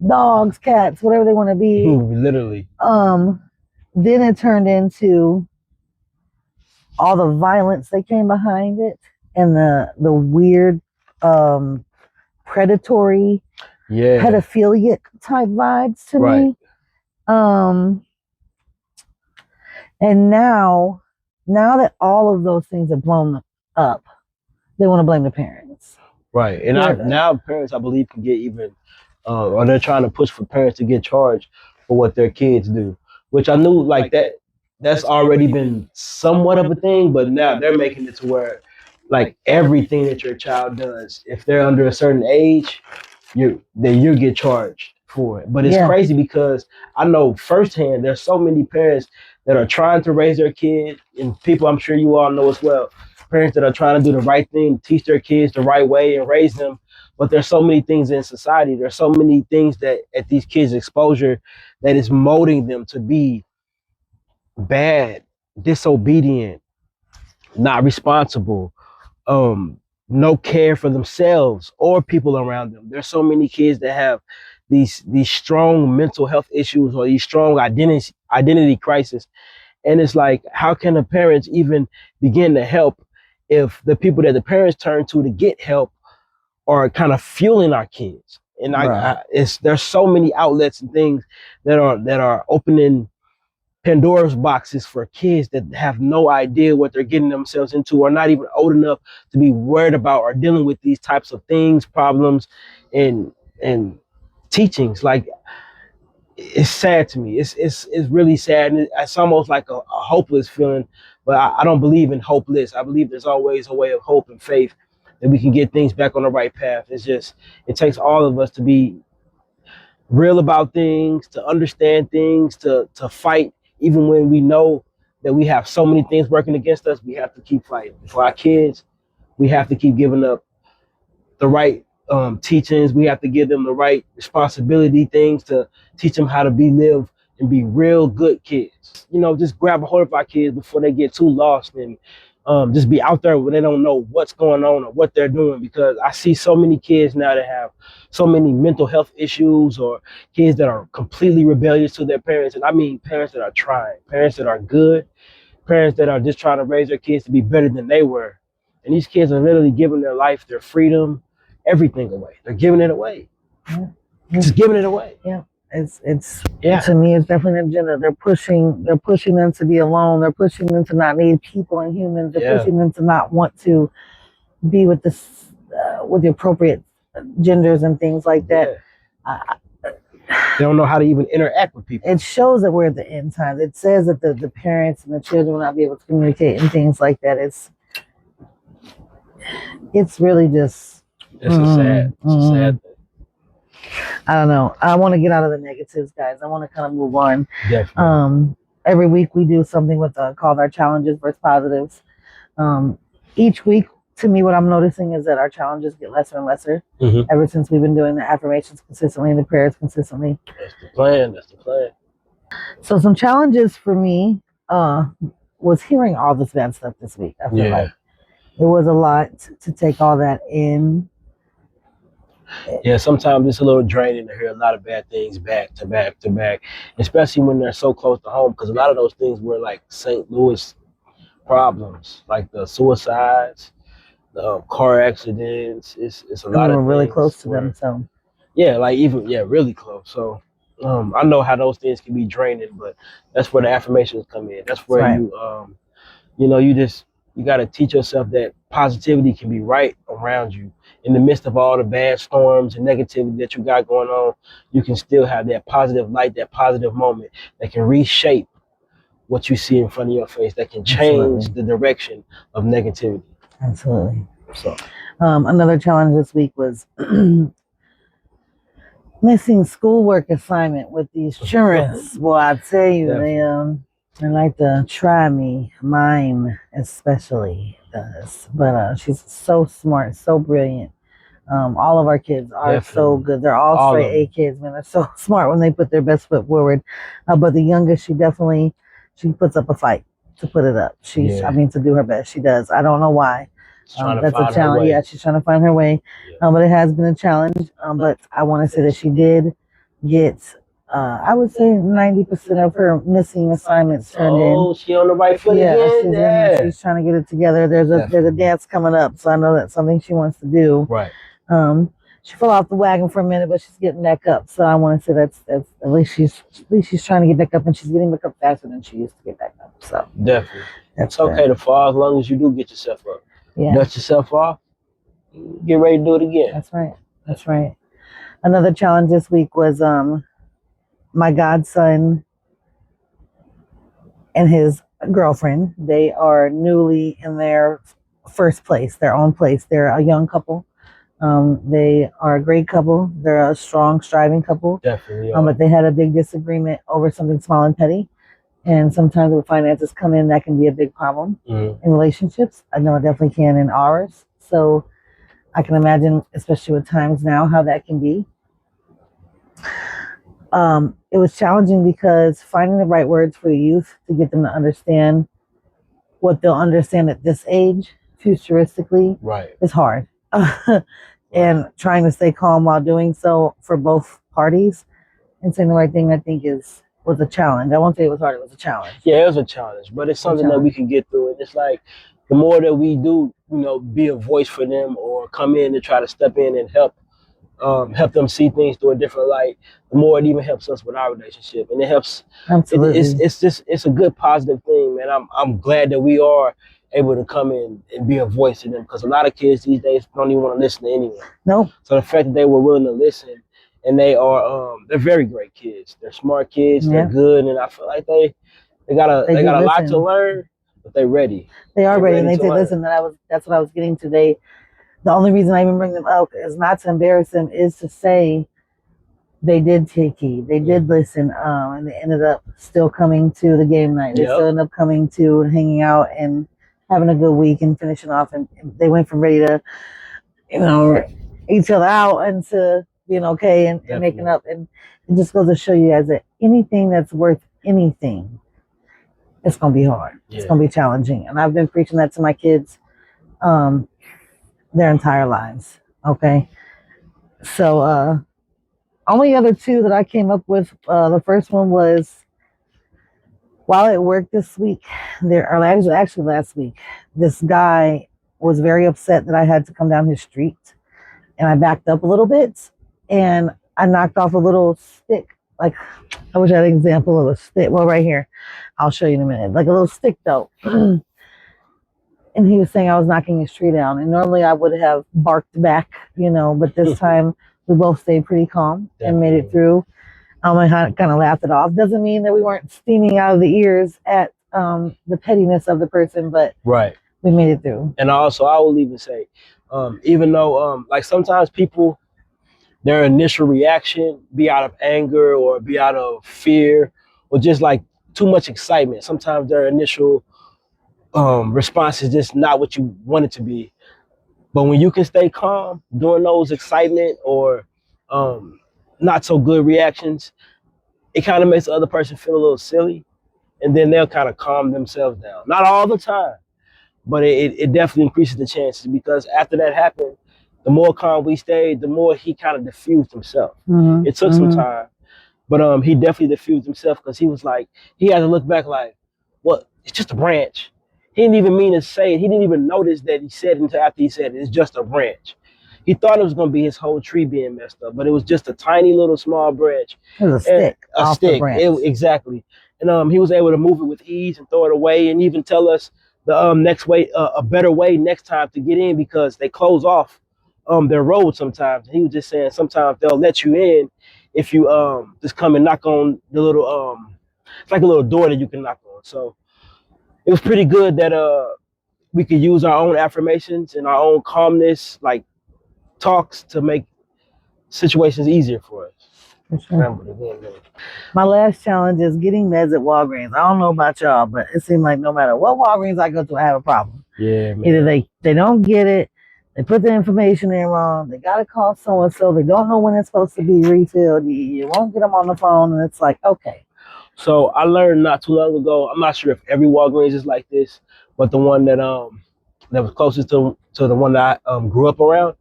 dogs, cats, whatever they want to be. Literally. Then it turned into all the violence that came behind it and the weird predatory pedophilic type vibes to me. And now that all of those things are blown up, they want to blame the parents. Right. And now parents, I believe, can get even, or they're trying to push for parents to get charged for what their kids do, which I knew like that's already been somewhat of a thing, but now they're making it to where like everything that your child does, if they're under a certain age, you get charged for it. But it's crazy because I know firsthand there's so many parents that are trying to raise their kid, and people I'm sure you all know as well, parents that are trying to do the right thing, teach their kids the right way and raise them. But there's so many things in society. There's so many things that at these kids' exposure that is molding them to be bad, disobedient, not responsible, no care for themselves or people around them. There's so many kids that have these strong mental health issues or these strong identity crisis. And it's like, how can the parents even begin to help if the people that the parents turn to get help are kind of fueling our kids? And there's so many outlets and things that are opening Pandora's boxes for kids that have no idea what they're getting themselves into, or not even old enough to be worried about or dealing with these types of things, problems, and teachings. Like, it's sad to me. It's really sad, and it's almost like a hopeless feeling. But I don't believe in hopeless. I believe there's always a way of hope and faith that we can get things back on the right path. It's just, it takes all of us to be real about things, to understand things, to fight, even when we know that we have so many things working against us. We have to keep fighting for our kids. We have to keep giving up the right teachings. We have to give them the right responsibility things to teach them how to live and be real good kids. You know, just grab a hold of our kids before they get too lost, and just be out there when they don't know what's going on or what they're doing. Because I see so many kids now that have so many mental health issues, or kids that are completely rebellious to their parents. And I mean parents that are trying, parents that are good, parents that are just trying to raise their kids to be better than they were. And these kids are literally giving their life, their freedom, everything away. They're giving it away. Yeah. Just giving it away. Yeah. It's to me, it's definitely an agenda. They're pushing them to be alone. They're pushing them to not need people and humans. They're pushing them to not want to be with with the appropriate genders and things like that. They don't know how to even interact with people. It shows that we're at the end times. It says that the parents and the children will not be able to communicate and things like that. It's really just. It's a sad thing. I don't know. I want to get out of the negatives, guys. I want to kind of move on. Definitely. Every week we do something with called our challenges versus positives. Each week, to me, what I'm noticing is that our challenges get lesser and lesser ever since we've been doing the affirmations consistently and the prayers consistently. That's the plan. So some challenges for me was hearing all this bad stuff this week. I feel like it was a lot to take all that in. Yeah, sometimes it's a little draining to hear a lot of bad things back to back to back, especially when they're so close to home, because a lot of those things were like St. Louis problems, like the suicides, the car accidents. It's a lot of really things close to them. So yeah, like really close. So I know how those things can be draining, but that's where the affirmations come in. That's That's where right. you got to teach yourself that positivity can be right around you. In the midst of all the bad storms and negativity that you got going on, you can still have that positive light, that positive moment that can reshape what you see in front of your face, that can change Absolutely. the direction of negativity. Absolutely. So Another challenge this week was missing schoolwork assignment with these children. Well, I tell you, they like to try me. Mine especially does. But she's so smart, so brilliant. All of our kids are so definitely, good. They're all all straight of A them. kids, man. They're so smart when they put their best foot forward. But the youngest, she puts up a fight to put it up. I Yeah, mean, to do her best. She does. I don't know why. just trying to That's a find her challenge. Yeah, way. she's trying to find her way. Yeah. But it has been a challenge. But I want to say that she did get, I would say 90% of her missing assignments turned in. Oh, she on the right foot Yeah, again. Yeah. she's trying to get it together. There's a Definitely. dance coming up, so I know that's something she wants to do. Right. She fell off the wagon for a minute, but she's getting back up. So I want to say that's at least she's trying to get back up, and she's getting back up faster than she used to get back up. So Definitely. that's It's okay to fall as long as you do get yourself up. Yeah, Dust yourself off, get ready to do it again. that's right. That's right. Another challenge this week was my godson and his girlfriend. They are newly in their first place, their own place. They're a young couple. They are a great couple. They're a strong, striving couple. Definitely. But they had a big disagreement over something small and petty. And sometimes when finances come in, that can be a big problem in relationships. I know it definitely can in ours. So I can imagine, especially with times now, how that can be. It was challenging because finding the right words for the youth to get them to understand what they'll understand at this age, futuristically, right, is hard. And trying to stay calm while doing so for both parties and saying the right thing, I think was a challenge. I won't say it was hard, it was a challenge. Yeah, it was a challenge, but it's something that we can get through. And it's like the more that we do, be a voice for them or come in and try to step in and help them see things through a different light, the more it even helps us with our relationship. And it helps. Absolutely. It's a good positive thing, man. I'm glad that we are able to come in and be a voice to them, because a lot of kids these days don't even want to listen to anyone. Nope. So the fact that they were willing to listen, and they're very great kids. They're smart kids. They're good, and I feel like they got a lot to learn, but they're ready. They are ready, and they say, "Listen, that's what I was getting today." The only reason I even bring them up is not to embarrass them, is to say they did take heed. They did listen, and they ended up still coming to the game night. They still ended up coming to hanging out and having a good week and finishing off. And they went from ready to, each other out and to being okay and making up. And it just goes to show you guys that anything that's worth anything, it's going to be hard. Yeah. It's going to be challenging. And I've been preaching that to my kids their entire lives. Okay. So, only other two that I came up with, the first one was while at work this week, actually last week, this guy was very upset that I had to come down his street, and I backed up a little bit and I knocked off a little stick. Like, I wish I had an example of a stick. Well, right here, I'll show you in a minute. Like a little stick though. And he was saying I was knocking his tree down, and normally I would have barked back, but this time we both stayed pretty calm and made it through. I kind of laughed it off. Doesn't mean that we weren't steaming out of the ears at the pettiness of the person, but we made it through. And also, I will even say, even though like sometimes people, their initial reaction be out of anger or be out of fear or just like too much excitement. Sometimes their initial response is just not what you want it to be. But when you can stay calm during those excitement or not so good reactions, it kind of makes the other person feel a little silly, and then they'll kind of calm themselves down. Not all the time, but it definitely increases the chances, because after that happened, the more calm we stayed, the more he kind of diffused himself. Mm-hmm. It took some time, but he definitely diffused himself, because he was like, he had to look back like, what? It's just a branch. He didn't even mean to say it. He didn't even notice that he said it until after he said it. It's just a branch. he thought it was gonna be his whole tree being messed up, but it was just a tiny little small branch. It was a And stick a off the stick. branch. Exactly. And he was able to move it with ease and throw it away, and even tell us the next way, a better way next time to get in, because they close off their road sometimes. And he was just saying sometimes they'll let you in if you just come and knock on the little it's like a little door that you can knock on. So it was pretty good that we could use our own affirmations and our own calmness, like talks, to make situations easier for us. For sure. My last challenge is getting meds at Walgreens. I don't know about y'all, but it seems like no matter what Walgreens I go to, I have a problem. Yeah, man. Either they don't get it, they put the information in wrong, they got to call so-and-so, they don't know when it's supposed to be refilled, you won't get them on the phone, and it's like, okay. So I learned not too long ago, I'm not sure if every Walgreens is like this, but the one that was closest to the one that I grew up around,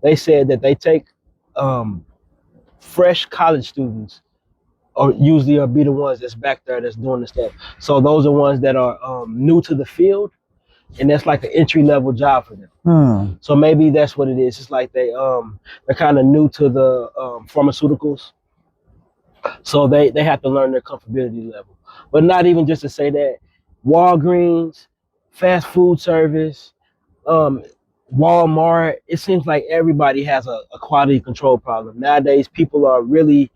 they said that they take fresh college students, or usually be the ones that's back there that's doing the stuff. So those are ones that are new to the field, and that's like an entry level job for them. So maybe that's what it is. It's like they're kind of new to the pharmaceuticals, so they have to learn their comfortability level. But not even just to say that, Walgreens, fast food service, Walmart, it seems like everybody has a quality control problem nowadays. People are really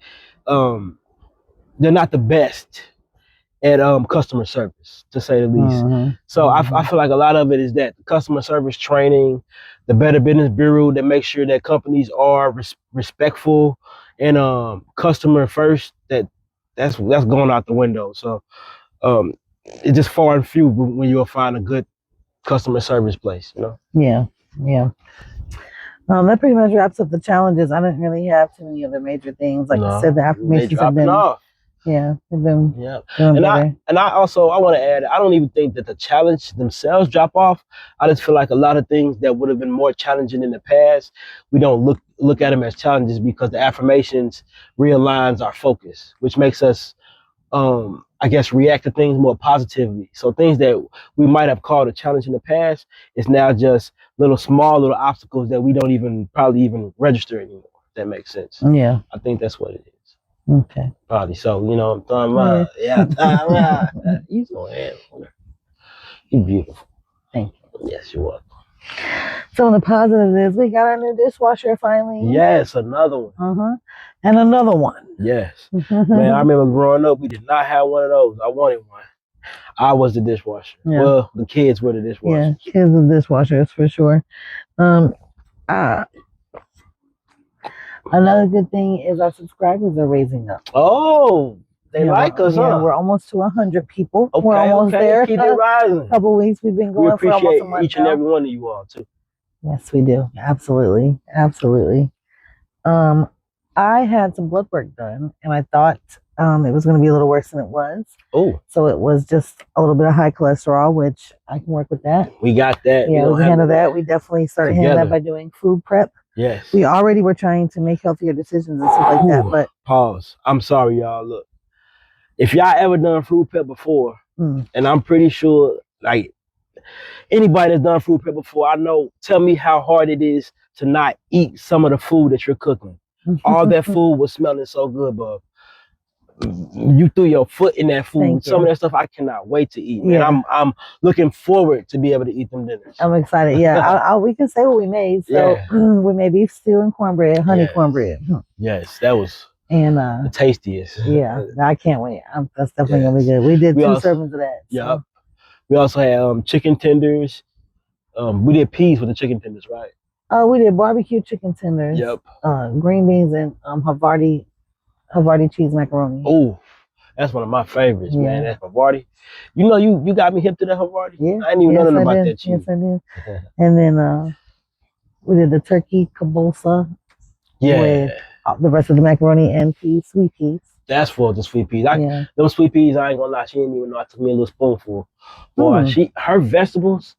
they're not the best at customer service, to say the least. So I feel like a lot of it is that the customer service training, the Better Business Bureau that makes sure that companies are respectful and customer first. That's going out the window. So it's just far and few when you'll find a good customer service place. Yeah. That pretty much wraps up the challenges. I didn't really have too many other major things. Like I said, the affirmations have been off. Yeah, they've been and I also want to add, I don't even think that the challenge themselves drop off. I just feel like a lot of things that would have been more challenging in the past, we don't look at them as challenges, because the affirmations realigns our focus, which makes us I guess react to things more positively. So things that we might have called a challenge in the past is now just small little obstacles that we don't probably even register anymore. If that makes sense. Yeah, I think that's what it is. Okay. Probably so. I'm talking about. Yeah. You so handsome. You beautiful. Thank you. Yes, you are. So the positive is we got our new dishwasher finally. Yes, another one. And another one. Yes. Man, I remember growing up, we did not have one of those. I wanted one. I was the dishwasher. Yeah. Well, the kids were the dishwashers. Yeah, kids were the dishwashers for sure. Another good thing is our subscribers are raising up. Oh, they like us, huh? We're almost to 100 people. Okay, we're almost there. Keep it rising. A couple weeks we've been going for almost a month. We appreciate each and every one of you all, too. Yes, we do. Absolutely. I had some blood work done, and I thought it was going to be a little worse than it was. Oh. So it was just a little bit of high cholesterol, which I can work with that. We got that. Yeah, we can handle that. We definitely started handling that by doing food prep. Yes. We already were trying to make healthier decisions and stuff like that, but... Pause. I'm sorry, y'all. Look, if y'all ever done food prep before, and I'm pretty sure, like, anybody that's done food prep before, I know, tell me how hard it is to not eat some of the food that you're cooking. All that food was smelling so good, bub. You threw your foot in that food. Some of that stuff I cannot wait to eat. Yeah. And I'm looking forward to be able to eat them dinners. I'm excited. Yeah, we can say what we made. So we made beef stew and cornbread, honey cornbread. Yes, that was the tastiest. Yeah, I can't wait. That's definitely gonna be good. We did two servings of that. Yeah. So. We also had chicken tenders. We did peas with the chicken tenders, right? We did barbecue chicken tenders. Yep. Green beans and Havarti cheese macaroni. Oh, that's one of my favorites, man. That's Havarti. You got me hip to that Havarti. Yeah. I didn't even know about that cheese. Yes, I did. And then we did the turkey kabulsa. Yeah. With the rest of the macaroni and peas, sweet peas. That's for the sweet peas. Those sweet peas, I ain't gonna lie, she didn't even know. I took me a little spoonful. Boy, her vegetables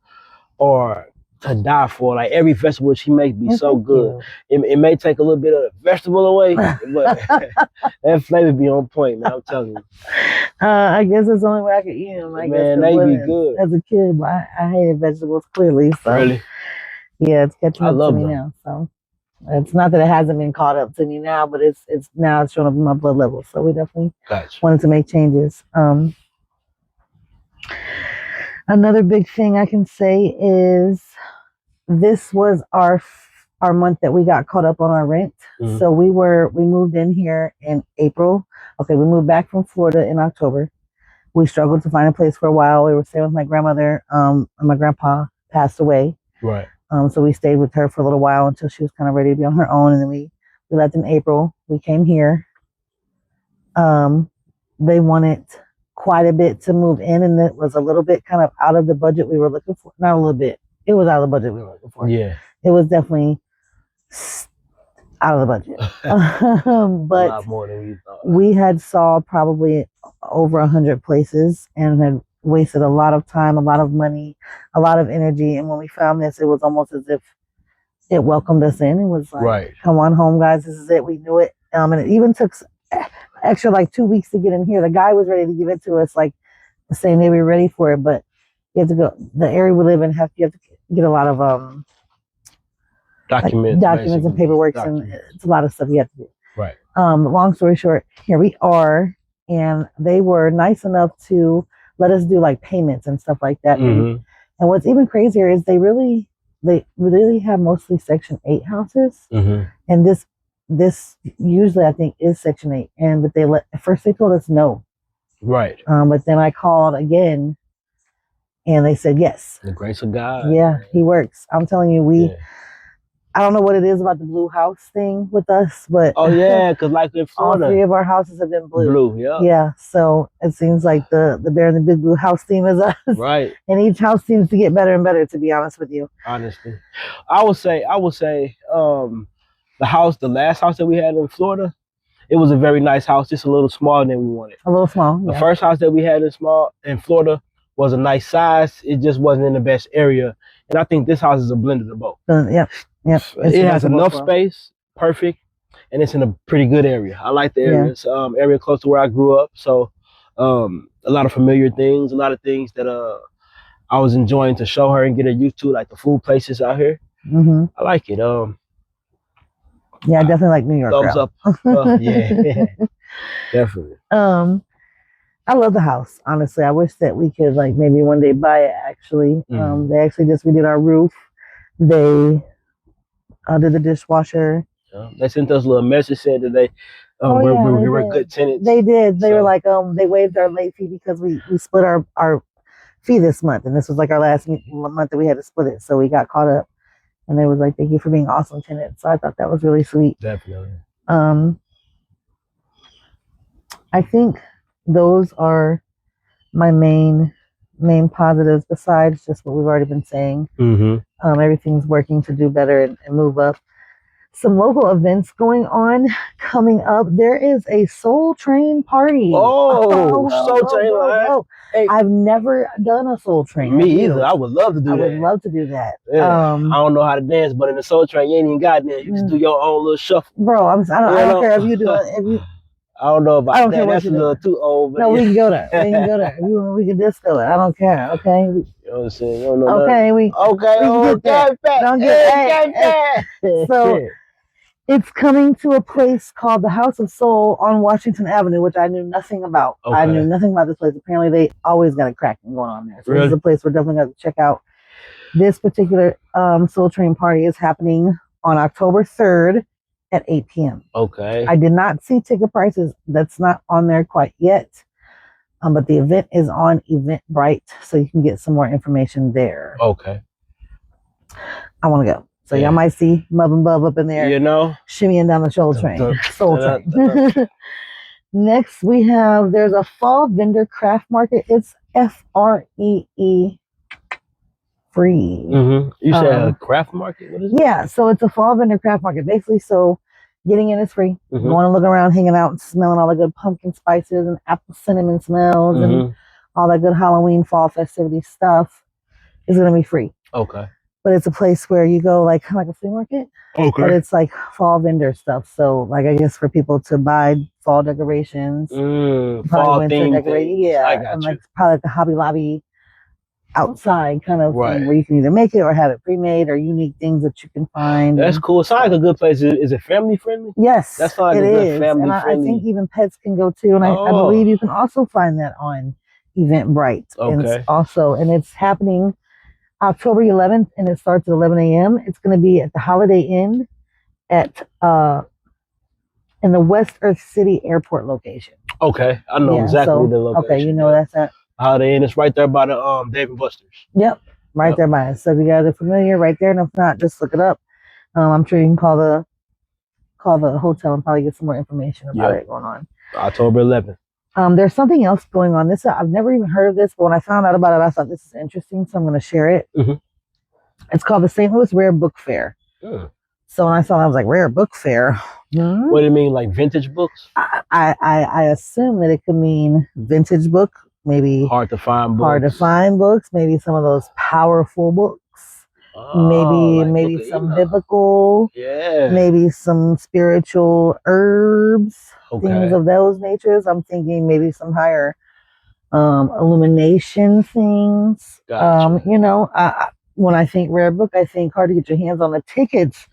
are to die for. Like every vegetable she makes be so good. It may take a little bit of the vegetable away, but that flavor be on point, man. I'm telling you. I guess that's the only way I could eat them. Man, they be good. As a kid, but I hated vegetables clearly. So really? Yeah, it's catching up to me now. So It's not that it hasn't been caught up to me now, but it's now it's showing up in my blood levels. So we definitely Gotcha. wanted to make changes. Another big thing I can say is this was our month that we got caught up on our rent. Mhm. So we moved in here in April. Okay, we moved back from Florida in October. We struggled to find a place for a while. We were staying with my grandmother, and my grandpa passed away. Right. So we stayed with her for a little while until she was kind of ready to be on her own, and then we left in April. We came here. They wanted quite a bit to move in, and it was a little bit kind of out of the budget we were looking for. Not a little bit. It was out of the budget we were looking for. Yeah. It was definitely out of the budget. A But lot more than we thought. we had saw probably over 100 places and had wasted a lot of time, a lot of money, a lot of energy. And when we found this, it was almost as if it welcomed us in. It was like, Right. come on home, guys. This is it. We knew it. And it even took extra like 2 weeks to get in here. The guy was ready to give it to us like the same day we were ready for it. But you have to go, the area we live in, you have to get a lot of Documents and basically. paperwork, Documents. and it's a lot of stuff you have to do. Right. Long story short, here we are, and they were nice enough to let us do like payments and stuff like that. Mhm. And what's even crazier is they really have mostly Section 8 houses, Mhm. and this usually I think is Section 8. And but at first they told us no, Right. but then I called again, and they said yes. The grace of God. Yeah, He works. I'm telling you, Yeah. I don't know what it is about the blue house thing with us, but Oh yeah, because like in all Florida, three of our houses have been blue. blue. Yeah. Yeah, so it seems like the bear in the big blue house theme is us, Right. and each house seems to get better and better. To be honest with you, Honestly, I would say, the last house that we had in Florida, it was a very nice house, just a little smaller than we wanted. a little small. The Yeah, first house that we had in Florida was a nice size. It just wasn't in the best area, and I think this house is a blend of the both. Yep. It's It has possible enough for 'em. space, perfect, and it's in a pretty good area. I like the Yeah. area. It's area close to where I grew up, so a lot of familiar things, a lot of things that I was enjoying to show her and get her used to, like the food places out here. Mm-hmm. I like it. Yeah, I definitely like New York. Thumbs girl. up. Yeah, definitely. I love the house. Honestly, I wish that we could like maybe one day buy it. Actually, Mhm. they actually just redid our roof. They did the dishwasher. They sent us a little message saying that they Oh, yeah, they we were did. good tenants. They did. They were So- like, they waived our late fee because we split our fee this month, and this was like our last month that we had to split it. So we got caught up, and they was like, "Thank you for being awesome tenants." So I thought that was really sweet. Definitely. I think those are my main positives. Besides just what we've already been saying, Mm-hmm. everything's working to do better and move up. Some local events going on coming up. There is a Soul Train party. Oh, Soul Train, right? Hey. I've never done a Soul Train. Me Have you? either. I would love to do I that. would love to do that. Yeah. I don't know how to dance, but in the Soul Train, you ain't even got there. You just do your own little shuffle. Bro, I don't care if you do it. I don't know about I don't that. care what That's a you little do. too old. But No, yeah. we can go there. We can go there. We can disco it. I don't care. Okay. You know what I'm saying? You don't know Okay. nothing. Okay. can get there. Don't get Hey. So it's coming to a place called the House of Soul on Washington Avenue, which I knew nothing about. Okay. I knew nothing about this place. Apparently, they always got a cracking going on there. So Really? this is a place we're definitely going to check out. This particular Soul Train party is happening on October 3rd at 8 p.m. Okay. I did not see ticket prices. That's not on there quite yet. But the event is on Eventbrite, so you can get some more information there. Okay. I want to go. So Yeah. y'all might see Mub and Bub up in there. You know? Shimmying down the Soul Train. Soul dun, Train. Next, there's a fall vendor craft market. It's FREE free. Mm-hmm. You said a craft market? What is it? Yeah, so it's a fall vendor craft market. Basically, so getting in is free. Mhm. Going to look around, hanging out, and smelling all the good pumpkin spices and apple cinnamon smells and Mhm. all that good Halloween fall festivity stuff is going to be free. Okay. But it's a place where you go kind of like a flea market. But Okay. it's like fall vendor stuff. So like I guess for people to buy fall decorations, Fall probably winter theme decorating. things. Yeah. I got and you. like probably like the Hobby Lobby outside kind of Right. thing where you can either make it or have it pre-made or unique things that you can find. That's and- cool. It sounds like a good place. Is it family friendly? Yes, That sounds like it a good is. family And I friendly. think even pets can go too. And I Oh. believe you can also find that on Eventbrite. Okay. And it's happening October 11th and it starts at 11 a.m. It's going to be at the Holiday Inn at in the West Earth City Airport location. Okay, I know Yeah, exactly so- the location. Okay, you know that's at Holiday Inn. It's right there by the Dave and Buster's. right Yep. there by us. So if you guys are familiar, right there, and if not, just look it up. I'm sure you can call the hotel and probably get some more information about Yep. it going on. October 11th. There's something else going on. This I've never even heard of this, but when I found out about it, I thought this is interesting, so I'm going to share it. Mhm. It's called the St. Louis Rare Book Fair. Mm. So when I saw it, I was like, Rare Book Fair? Hmm? What do you mean, like vintage books? I assume that it could mean vintage book, maybe Hard to find books. hard to find books, maybe some of those powerful books, Oh, maybe Book of some Enoch. biblical, Yeah. maybe some spiritual herbs, things Okay. of those natures. I'm thinking maybe some higher illumination things. Gotcha. When I think rare book, I think hard to get your hands on. The tickets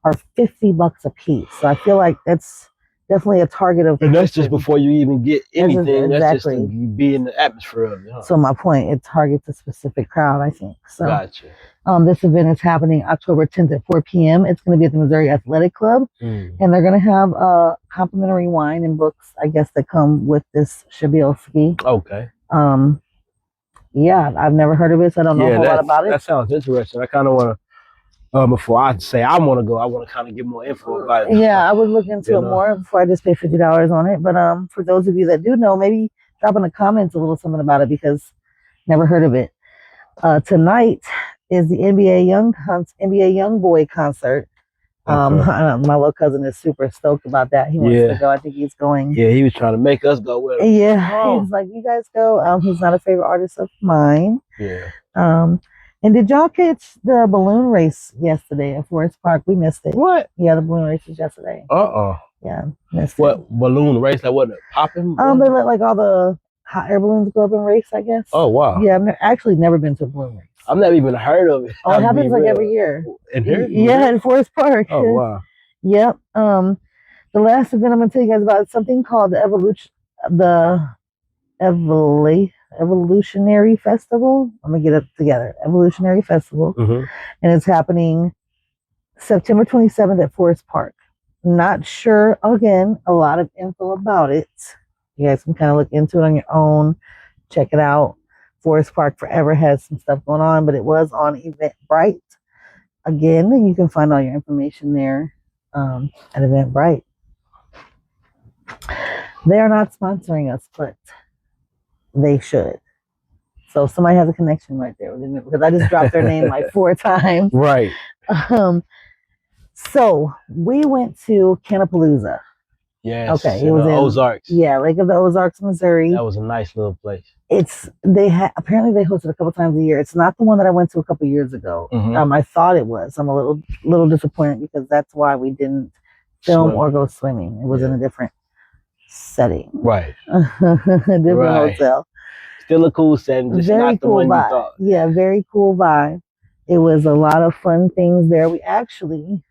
are $50 a piece, so I feel like that's definitely a target of. And that's just before you even get anything. That's just exactly. to be in the atmosphere of it. Huh? So my point, it targets a specific crowd, I think. So Gotcha. this event is happening October 10th at 4 p.m. It's going to be at the Missouri Athletic Club, Mm. and they're going to have complimentary wine and books, I guess, that come with this Shabilski. Okay. Yeah, I've never heard of it, so I don't know a whole lot about it. That sounds interesting. I kind of want to, before I say I want to go, I want to kind of get more info about it. Yeah, I would look into You it know. more before I just pay $50 on it. But for those of you that do know, maybe drop in the comments a little something about it because never heard of it. Tonight is the NBA Young Boy concert. Okay. My little cousin is super stoked about that. He wants to go. I think he's going. Yeah, he was trying to make us go with him. Yeah, Oh. he's like, you guys go. He's not a favorite artist of mine. Yeah. And did y'all catch the balloon race yesterday at Forest Park? We missed it. What? Yeah, the balloon race was yesterday. Yeah, missed it. What balloon race? Like what? Popping? They let like all the hot air balloons go up and race, I guess. Oh wow. Yeah, I've actually never been to a balloon race. I've never even heard of it. Oh, it I'll be happens like real. every year. In here? Yeah, in Forest Park. Oh wow. Yep. The last event I'm gonna tell you guys about is something called the Evolutionary Festival. I'm gonna get it together. Evolutionary Festival. Mm-hmm. And it's happening September 27th at Forest Park. Not sure, again, a lot of info about it. You guys can kind of look into it on your own, check it out. Forest Park Forever has some stuff going on, but it was on Eventbrite. Again, you can find all your information there at Eventbrite. They are not sponsoring us, but they should. So if somebody has a connection right there, because I just dropped their name like 4 times. Right. So we went to Cannapalooza. Yes. Okay, in it was the in Ozarks. Yeah, Lake of the Ozarks, Missouri. That was a nice little place. Apparently they host it a couple times a year. It's not the one that I went to a couple years ago. Mhm. I thought it was. I'm a little disappointed because that's why we didn't film Swim. or go swimming. It was in a different setting, Right. a different Right. hotel. Still a cool setting, just Very not the cool one vibe. you thought. Yeah, very cool vibe. It was a lot of fun things there. We actually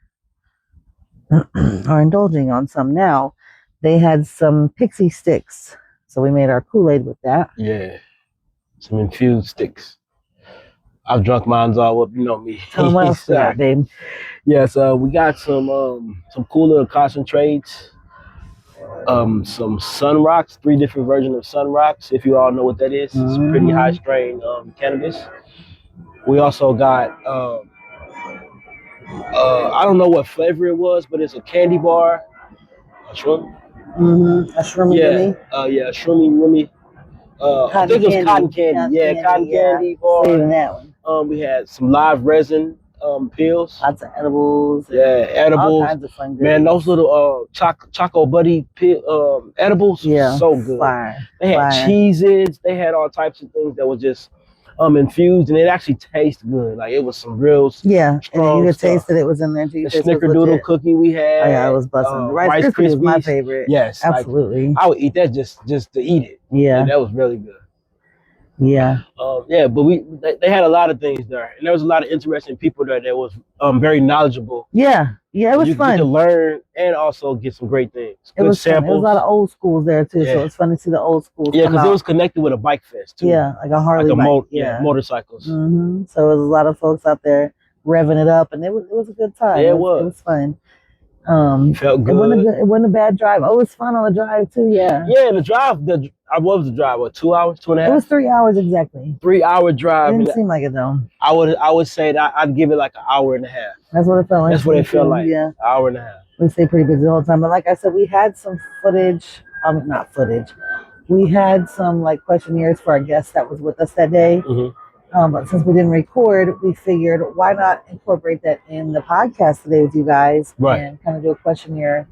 are indulging on some now. They had some pixie sticks, so we made our Kool-Aid with that. Yeah. Some infused sticks. I've drunk mines all up, you know me. Tell them what else we got, babe. Yeah, so we got some cool little concentrates. Some Sun Rocks, 3 different versions of Sun Rocks, if you all know what that is. It's pretty high strain cannabis. We also got I don't know what flavor it was, but it's a candy bar. A shroom? A shroomy gummy. Yeah, shroomy roomy. I think it was cotton candy. Yeah, cotton candy bar. Saving that one. We had some live resin pills. Lots of edibles. Yeah, All edibles. kinds of fun goodies. Man, those little Choco Buddy edibles, Yeah, so good. fire. They had fire. cheeses. They had all types of things that was just infused, and it actually tastes good. Like it was some real Yeah, and strong you could stuff. taste that it was in there too. The Snickerdoodle cookie we had. Oh yeah, I was busting. Rice Krispies was my favorite. Yes, like, Absolutely. I would eat that just to eat it. Yeah. And that was really good. Yeah. Yeah, but they had a lot of things there, and there was a lot of interesting people there that was very knowledgeable. Yeah. Yeah. It And was you get to fun. learn and also get some great things. It Good was fun. It was a lot of samples. old schools there too, so Yeah, it's fun to see the old schools yeah, come because it out. was connected with a bike fest too, Yeah, like a like Harley a bike. yeah, Yeah. motorcycles. So it was a lot of folks out there revving it up, and it was a good time. Yeah, It it was was. fun. Felt It good. wasn't a bad drive. Oh, it was fun on the drive too. Yeah. Yeah, the drive. I was the drive. What, 2 hours, two and a It was half, 3 hours exactly. 3 hour It drive, didn't and seem like it though. I would say that I'd give it like an hour and a half. That's what it felt like. That's to what me it felt too. like. Yeah. An hour and a half. We stayed pretty busy the whole time. But like I said, we had some footage. Not footage. We had some like questionnaires for our guests that was with us that day. But since we didn't record, we figured why not incorporate that in the podcast today with you guys, Right. and kind of do a questionnaire,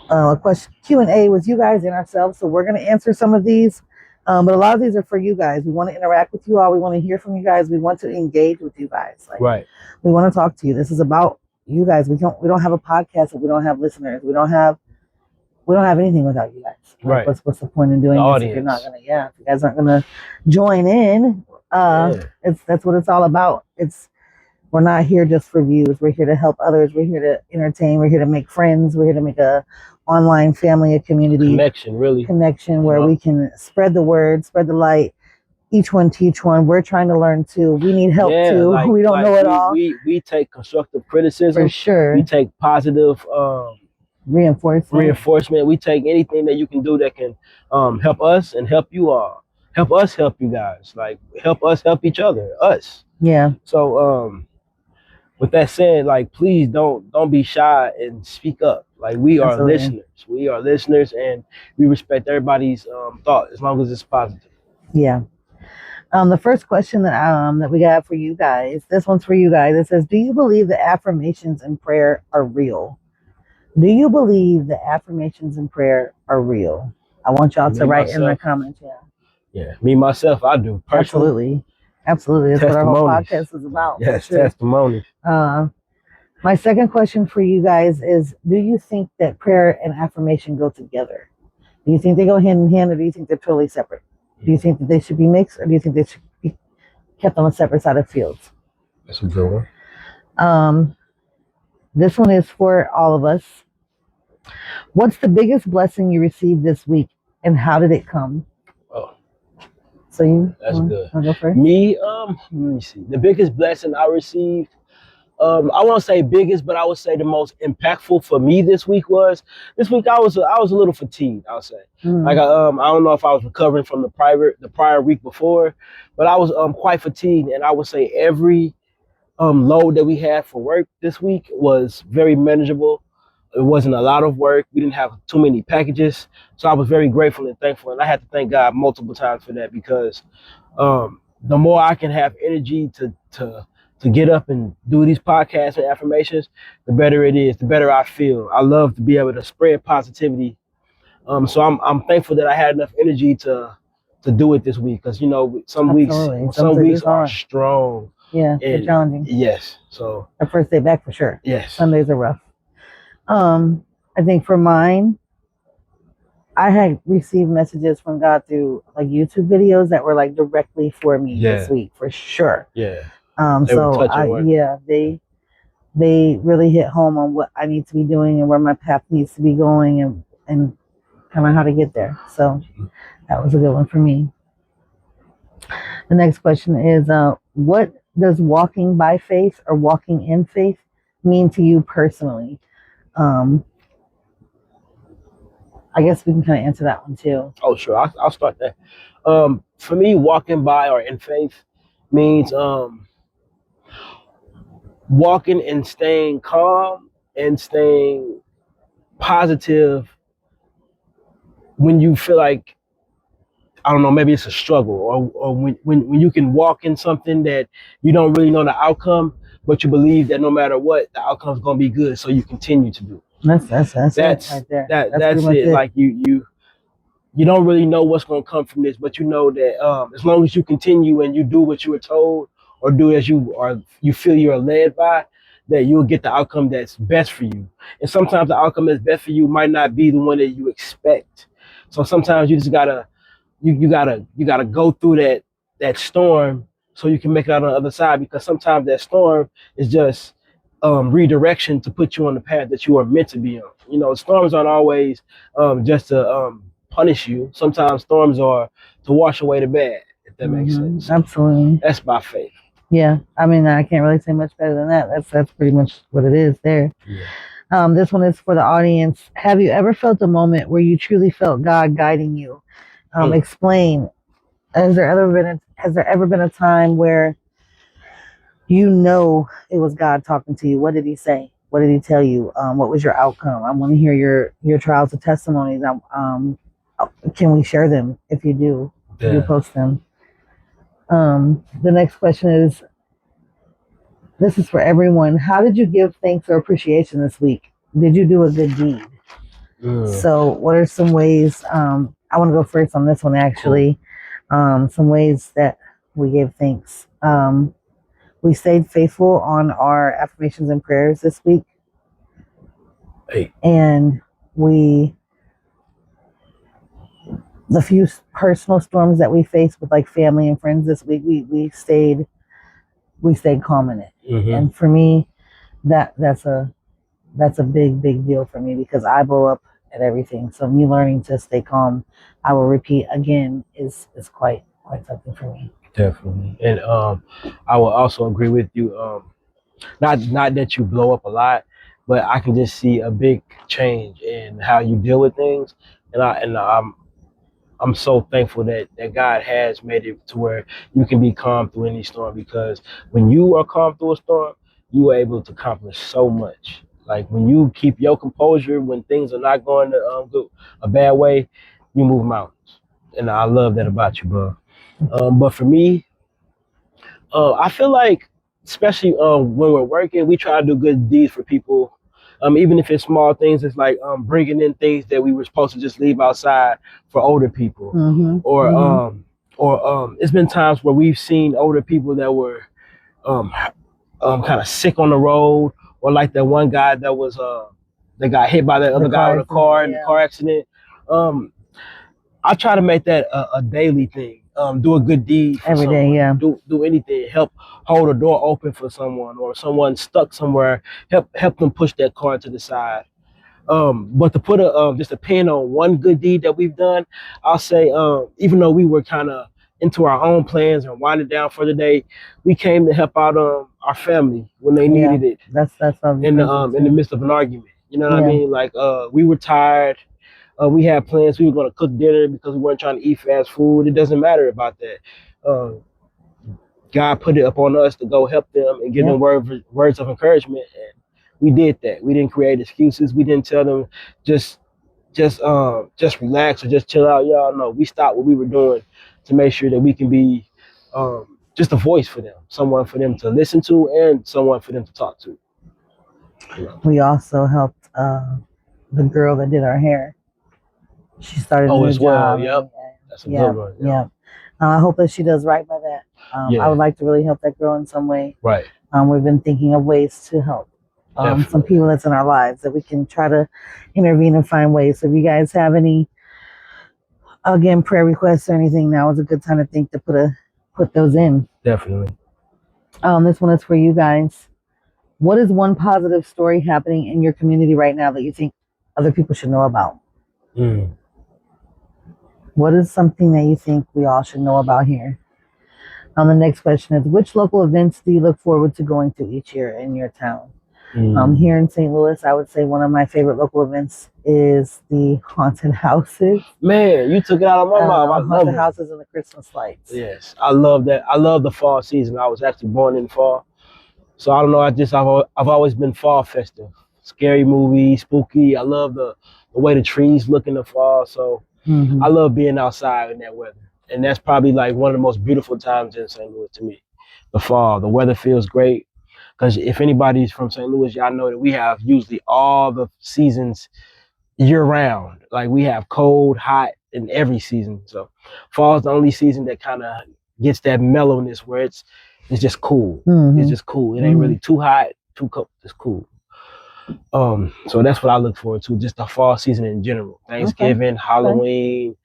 a question Q&A with you guys and ourselves. So we're going to answer some of these, but a lot of these are for you guys. We want to interact with you all. We want to hear from you guys. We want to engage with you guys. Like, Right. we want to talk to you. This is about you guys. We don't have a podcast if we don't have listeners. We don't have anything without you guys. Like, Right. what's the point in doing The this if you're not audience. gonna? If you guys aren't gonna join in, Yeah. that's what it's all about. We're not here just for views. We're here to help others. We're here to entertain. We're here to make friends. We're here to make a online family, a community connection where we can spread the word, spread the light. Each one teach one. We're trying to learn too. We need help too. Like, we don't know it all. We take constructive criticism. For sure. We take positive reinforcement. We take anything that you can do that can help us and help you all. Help us help you guys. Like, help us help each other. Us. Yeah. So with that said, like, please don't be shy and speak up. Like, we are Absolutely. listeners. We are listeners, and we respect everybody's thought as long as it's positive. Yeah. The first question that we got for you guys, this one's for you guys. It says, do you believe that affirmations and prayer are real? Do you believe that affirmations and prayer are real? I want y'all to write in the comments. Yeah, me myself, I do. Personally. Absolutely. That's what our whole podcast is about. Yes, testimony. My second question for you guys is, do you think that prayer and affirmation go together? Do you think they go hand in hand, or do you think they're totally separate? Do you think that they should be mixed, or do you think they should be kept on a separate side of fields? That's a good one. This one is for all of us. What's the biggest blessing you received this week, and how did it come? Oh, so that's good. Go first? Me, let me see. The biggest blessing I received, I won't say biggest, but I would say the most impactful for me this week I was a little fatigued. I'll say, like, I don't know if I was recovering from the prior week before, but I was quite fatigued, and I would say every load that we had for work this week was very manageable. It wasn't a lot of work. We didn't have too many packages, so I was very grateful and thankful, and I had to thank God multiple times for that, because the more I can have energy to get up and do these podcasts and affirmations, the better it is, the better I feel. I love to be able to spread positivity. So I'm thankful that I had enough energy to do it this week, because some weeks are strong. Yeah, they're challenging. Yes. So the first day back for sure. Yes. Sundays are rough. I think for mine, I had received messages from God through like YouTube videos that were like directly for me this week, for sure. Yeah. They really hit home on what I need to be doing and where my path needs to be going, and kind of how to get there. So that was a good one for me. The next question is, what does walking by faith or walking in faith mean to you personally? I guess we can kind of answer that one too. Oh, sure. I'll start there. For me, walking by or in faith means walking and staying calm and staying positive when you feel like, I don't know, maybe it's a struggle, or when you can walk in something that you don't really know the outcome, but you believe that no matter what, the outcome's gonna be good, so you continue to do. That's it right there. That's it. Like, you don't really know what's gonna come from this, but you know that as long as you continue and you do what you were told, or do as you feel you're led by, that you'll get the outcome that's best for you. And sometimes the outcome that's best for you might not be the one that you expect. So sometimes you just gotta you gotta go through that storm so you can make it out on the other side, because sometimes that storm is just redirection to put you on the path that you are meant to be on. Storms aren't always just to punish you. Sometimes storms are to wash away the bad, if that makes sense. So Absolutely. that's by faith. Yeah. I mean, I can't really say much better than that. That's pretty much what it is there. Yeah. This one is for the audience. Have you ever felt a moment where you truly felt God guiding you? Explain. Has there ever been a time where you know it was God talking to you? What did He say? What did He tell you? What was your outcome? I want to hear your trials and testimonies. Can we share them if you do? If you post them. The next question is, this is for everyone. How did you give thanks or appreciation this week? Did you do a good deed? So what are some ways, I want to go first on this one actually. Some ways that we gave thanks. We stayed faithful on our affirmations and prayers this week. Hey. And the few personal storms that we faced with like family and friends this week, we stayed calm in it. Mm-hmm. And for me, that's a big deal for me, because I blow up at everything. So me learning to stay calm, I will repeat again, is quite something for me. Definitely. And I will also agree with you. Not that you blow up a lot, but I can just see a big change in how you deal with things. And I'm so thankful that God has made it to where you can be calm through any storm, because when you are calm through a storm, you are able to accomplish so much. Like when you keep your composure when things are not going a bad way, you move mountains. And I love that about you, bro. But for me, I feel like, especially when we're working, we try to do good deeds for people. Even if it's small things, it's like bringing in things that we were supposed to just leave outside for older people, or it's been times where we've seen older people that were kind of sick on the road, or like that one guy that was that got hit by that other guy with a car in the car accident. I try to make that a daily thing. Do a good deed for every someone. day, yeah. Do anything. Help hold a door open for someone, or someone stuck somewhere. Help them push that car to the side. But to put just a pin on one good deed that we've done, I'll say, even though we were kind of into our own plans and winding down for the day, we came to help out our family when they needed it. That's in the midst of an argument. You know what I mean? Like we were tired. We had plans. We were going to cook dinner because we weren't trying to eat fast food. It doesn't matter about that. God put it upon us to go help them and give them words of encouragement, and we did that. We didn't create excuses. We didn't tell them just relax or just chill out. Y'all know we stopped what we were doing to make sure that we can be just a voice for them, someone for them to listen to, and someone for them to talk to. We also helped the girl that did our hair. She started a new job. Yep. That's a good one. Yeah. I hope that she does right by that. I would like to really help that girl in some way. Right. We've been thinking of ways to help some people that's in our lives, that we can try to intervene and find ways. So if you guys have any, again, prayer requests or anything, now is a good time to think to put those in. Definitely. This one is for you guys. What is one positive story happening in your community right now that you think other people should know about? What is something that you think we all should know about here? The next question is, which local events do you look forward to going to each year in your town? Here in St. Louis, I would say one of my favorite local events is the haunted houses. Man, you took it out of my mouth. I love haunted houses and the Christmas lights. Yes, I love that. I love the fall season. I was actually born in fall, so I don't know. I've always been fall festive. Scary movies, spooky. I love the way the trees look in the fall. So I love being outside in that weather, and that's probably like one of the most beautiful times in St. Louis to me. The fall, the weather feels great. Because if anybody's from St. Louis, y'all know that we have usually all the seasons year round. Like we have cold, hot in every season. So fall is the only season that kind of gets that mellowness where it's just cool. It's just cool. It ain't really too hot, too cold. It's cool. So that's what I look forward to, just the fall season in general. Thanksgiving, Halloween,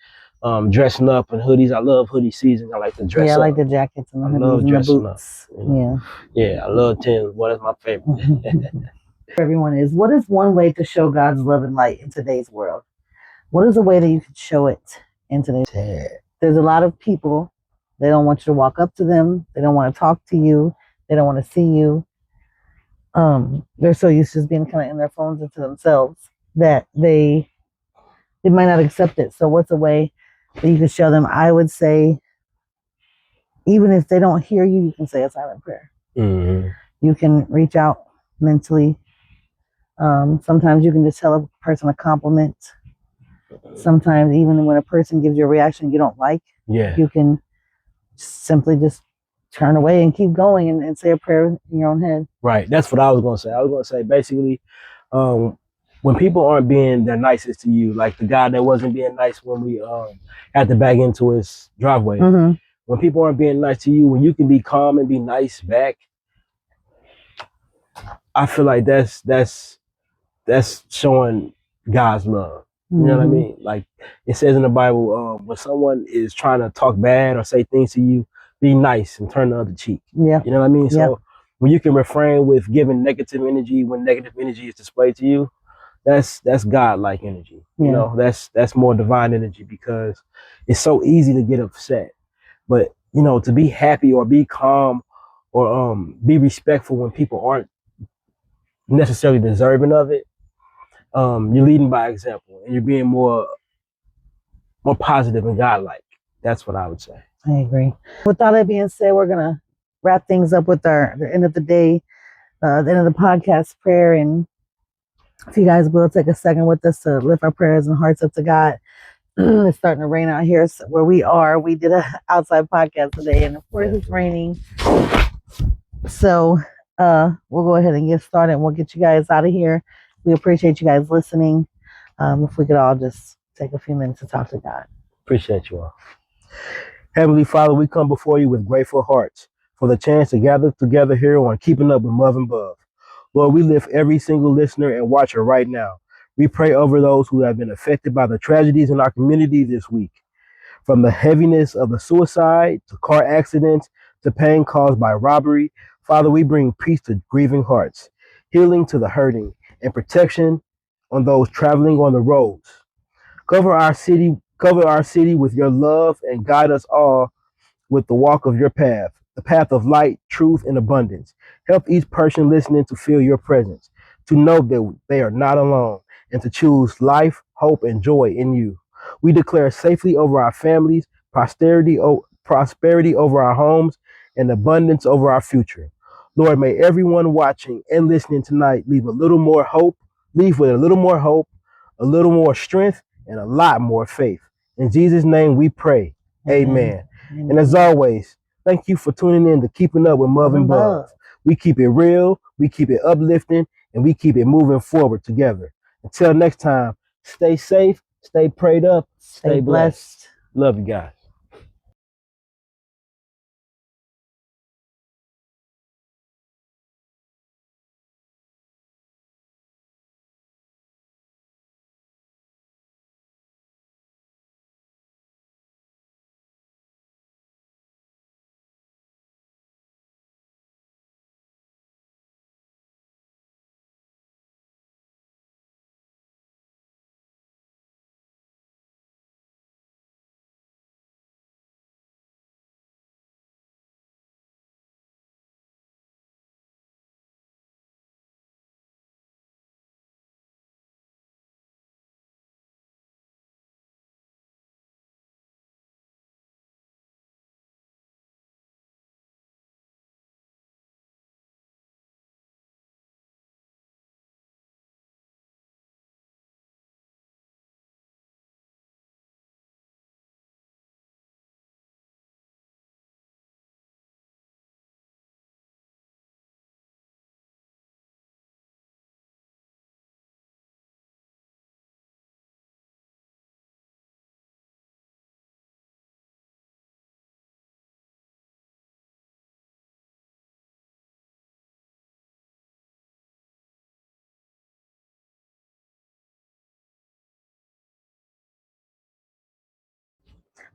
dressing up in hoodies. I love hoodie season. I like to dress Yeah, I up. like the jackets and the I hoodies love and the dressing up. boots. You know? Yeah, I love Tim's. Boy, that's my favorite. Everyone is. What is one way to show God's love and light in today's world? What is a way that you can show it in today's world? There's a lot of people, they don't want you to walk up to them. They don't want to talk to you. They don't want to see you. They're so used to just being kind of in their phones and to themselves that they might not accept it. So what's a way that you can show them? I would say, even if they don't hear you, you can say a silent prayer. Mm-hmm. You can reach out mentally. Sometimes you can just tell a person a compliment. Sometimes even when a person gives you a reaction you don't like, Yeah. you can simply just turn away and keep going and say a prayer in your own head. Right. That's what I was going to say. I was going to say basically, when people aren't being their nicest to you, like the guy that wasn't being nice when we had to back into his driveway. Mm-hmm. When people aren't being nice to you, when you can be calm and be nice back, I feel like that's showing God's love. You know what I mean? Like it says in the Bible, when someone is trying to talk bad or say things to you, be nice and turn the other cheek. Yeah. You know what I mean? Yeah. So when you can refrain with giving negative energy when negative energy is displayed to you, that's God-like energy. You know, that's more divine energy because it's so easy to get upset. But you know, to be happy or be calm or be respectful when people aren't necessarily deserving of it, you're leading by example and you're being more positive and godlike. That's what I would say. I agree. With all that being said, we're gonna wrap things up with the end of the day, the end of the podcast prayer. And if you guys will take a second with us to lift our prayers and hearts up to God. It's starting to rain out here where we are. We did an outside podcast today, and of course it's raining. So we'll go ahead and get started, and we'll get you guys out of here. We appreciate you guys listening. If we could all just take a few minutes to talk to God. Appreciate you all. Heavenly Father, we come before you with grateful hearts for the chance to gather together here on Keeping Up with Love and Bub. Lord, we lift every single listener and watcher right now. We pray over those who have been affected by the tragedies in our community this week. From the heaviness of the suicide to car accidents to pain caused by robbery, Father, we bring peace to grieving hearts, healing to the hurting, and protection on those traveling on the roads. Cover our city with your love and guide us all with the walk of your path, the path of light, truth, and abundance. Help each person listening to feel your presence, to know that they are not alone, and to choose life, hope, and joy in you. We declare safety over our families, prosperity over our homes, and abundance over our future. Lord, may everyone watching and listening tonight leave with a little more hope, a little more strength, and a lot more faith. In Jesus' name we pray. Amen. And as always, thank you for tuning in to Keeping Up with Love and Bub. We keep it real, we keep it uplifting, and we keep it moving forward together. Until next time, stay safe, stay prayed up, stay blessed. Love you guys.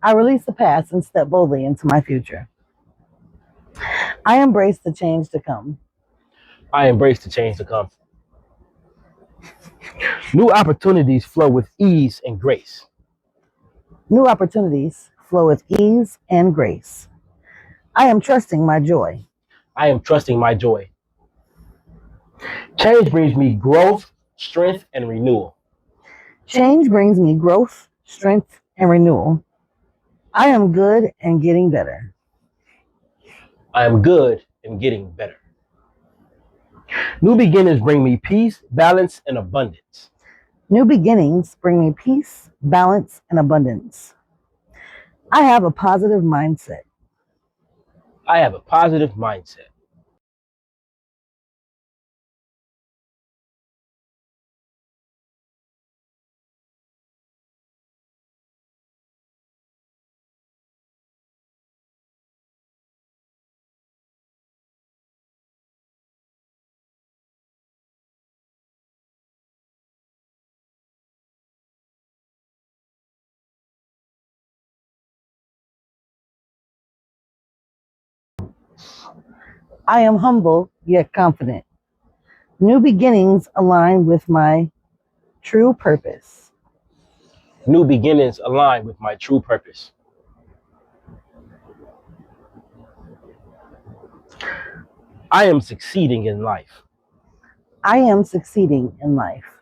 I release the past and step boldly into my future. I embrace the change to come. I embrace the change to come. New opportunities flow with ease and grace. New opportunities flow with ease and grace. I am trusting my joy. I am trusting my joy. Change brings me growth, strength, and renewal. Change brings me growth, strength, and renewal. I am good and getting better. I am good and getting better. New beginnings bring me peace, balance, and abundance. New beginnings bring me peace, balance, and abundance. I have a positive mindset. I have a positive mindset. I am humble yet confident. New beginnings align with my true purpose. New beginnings align with my true purpose. I am succeeding in life. I am succeeding in life.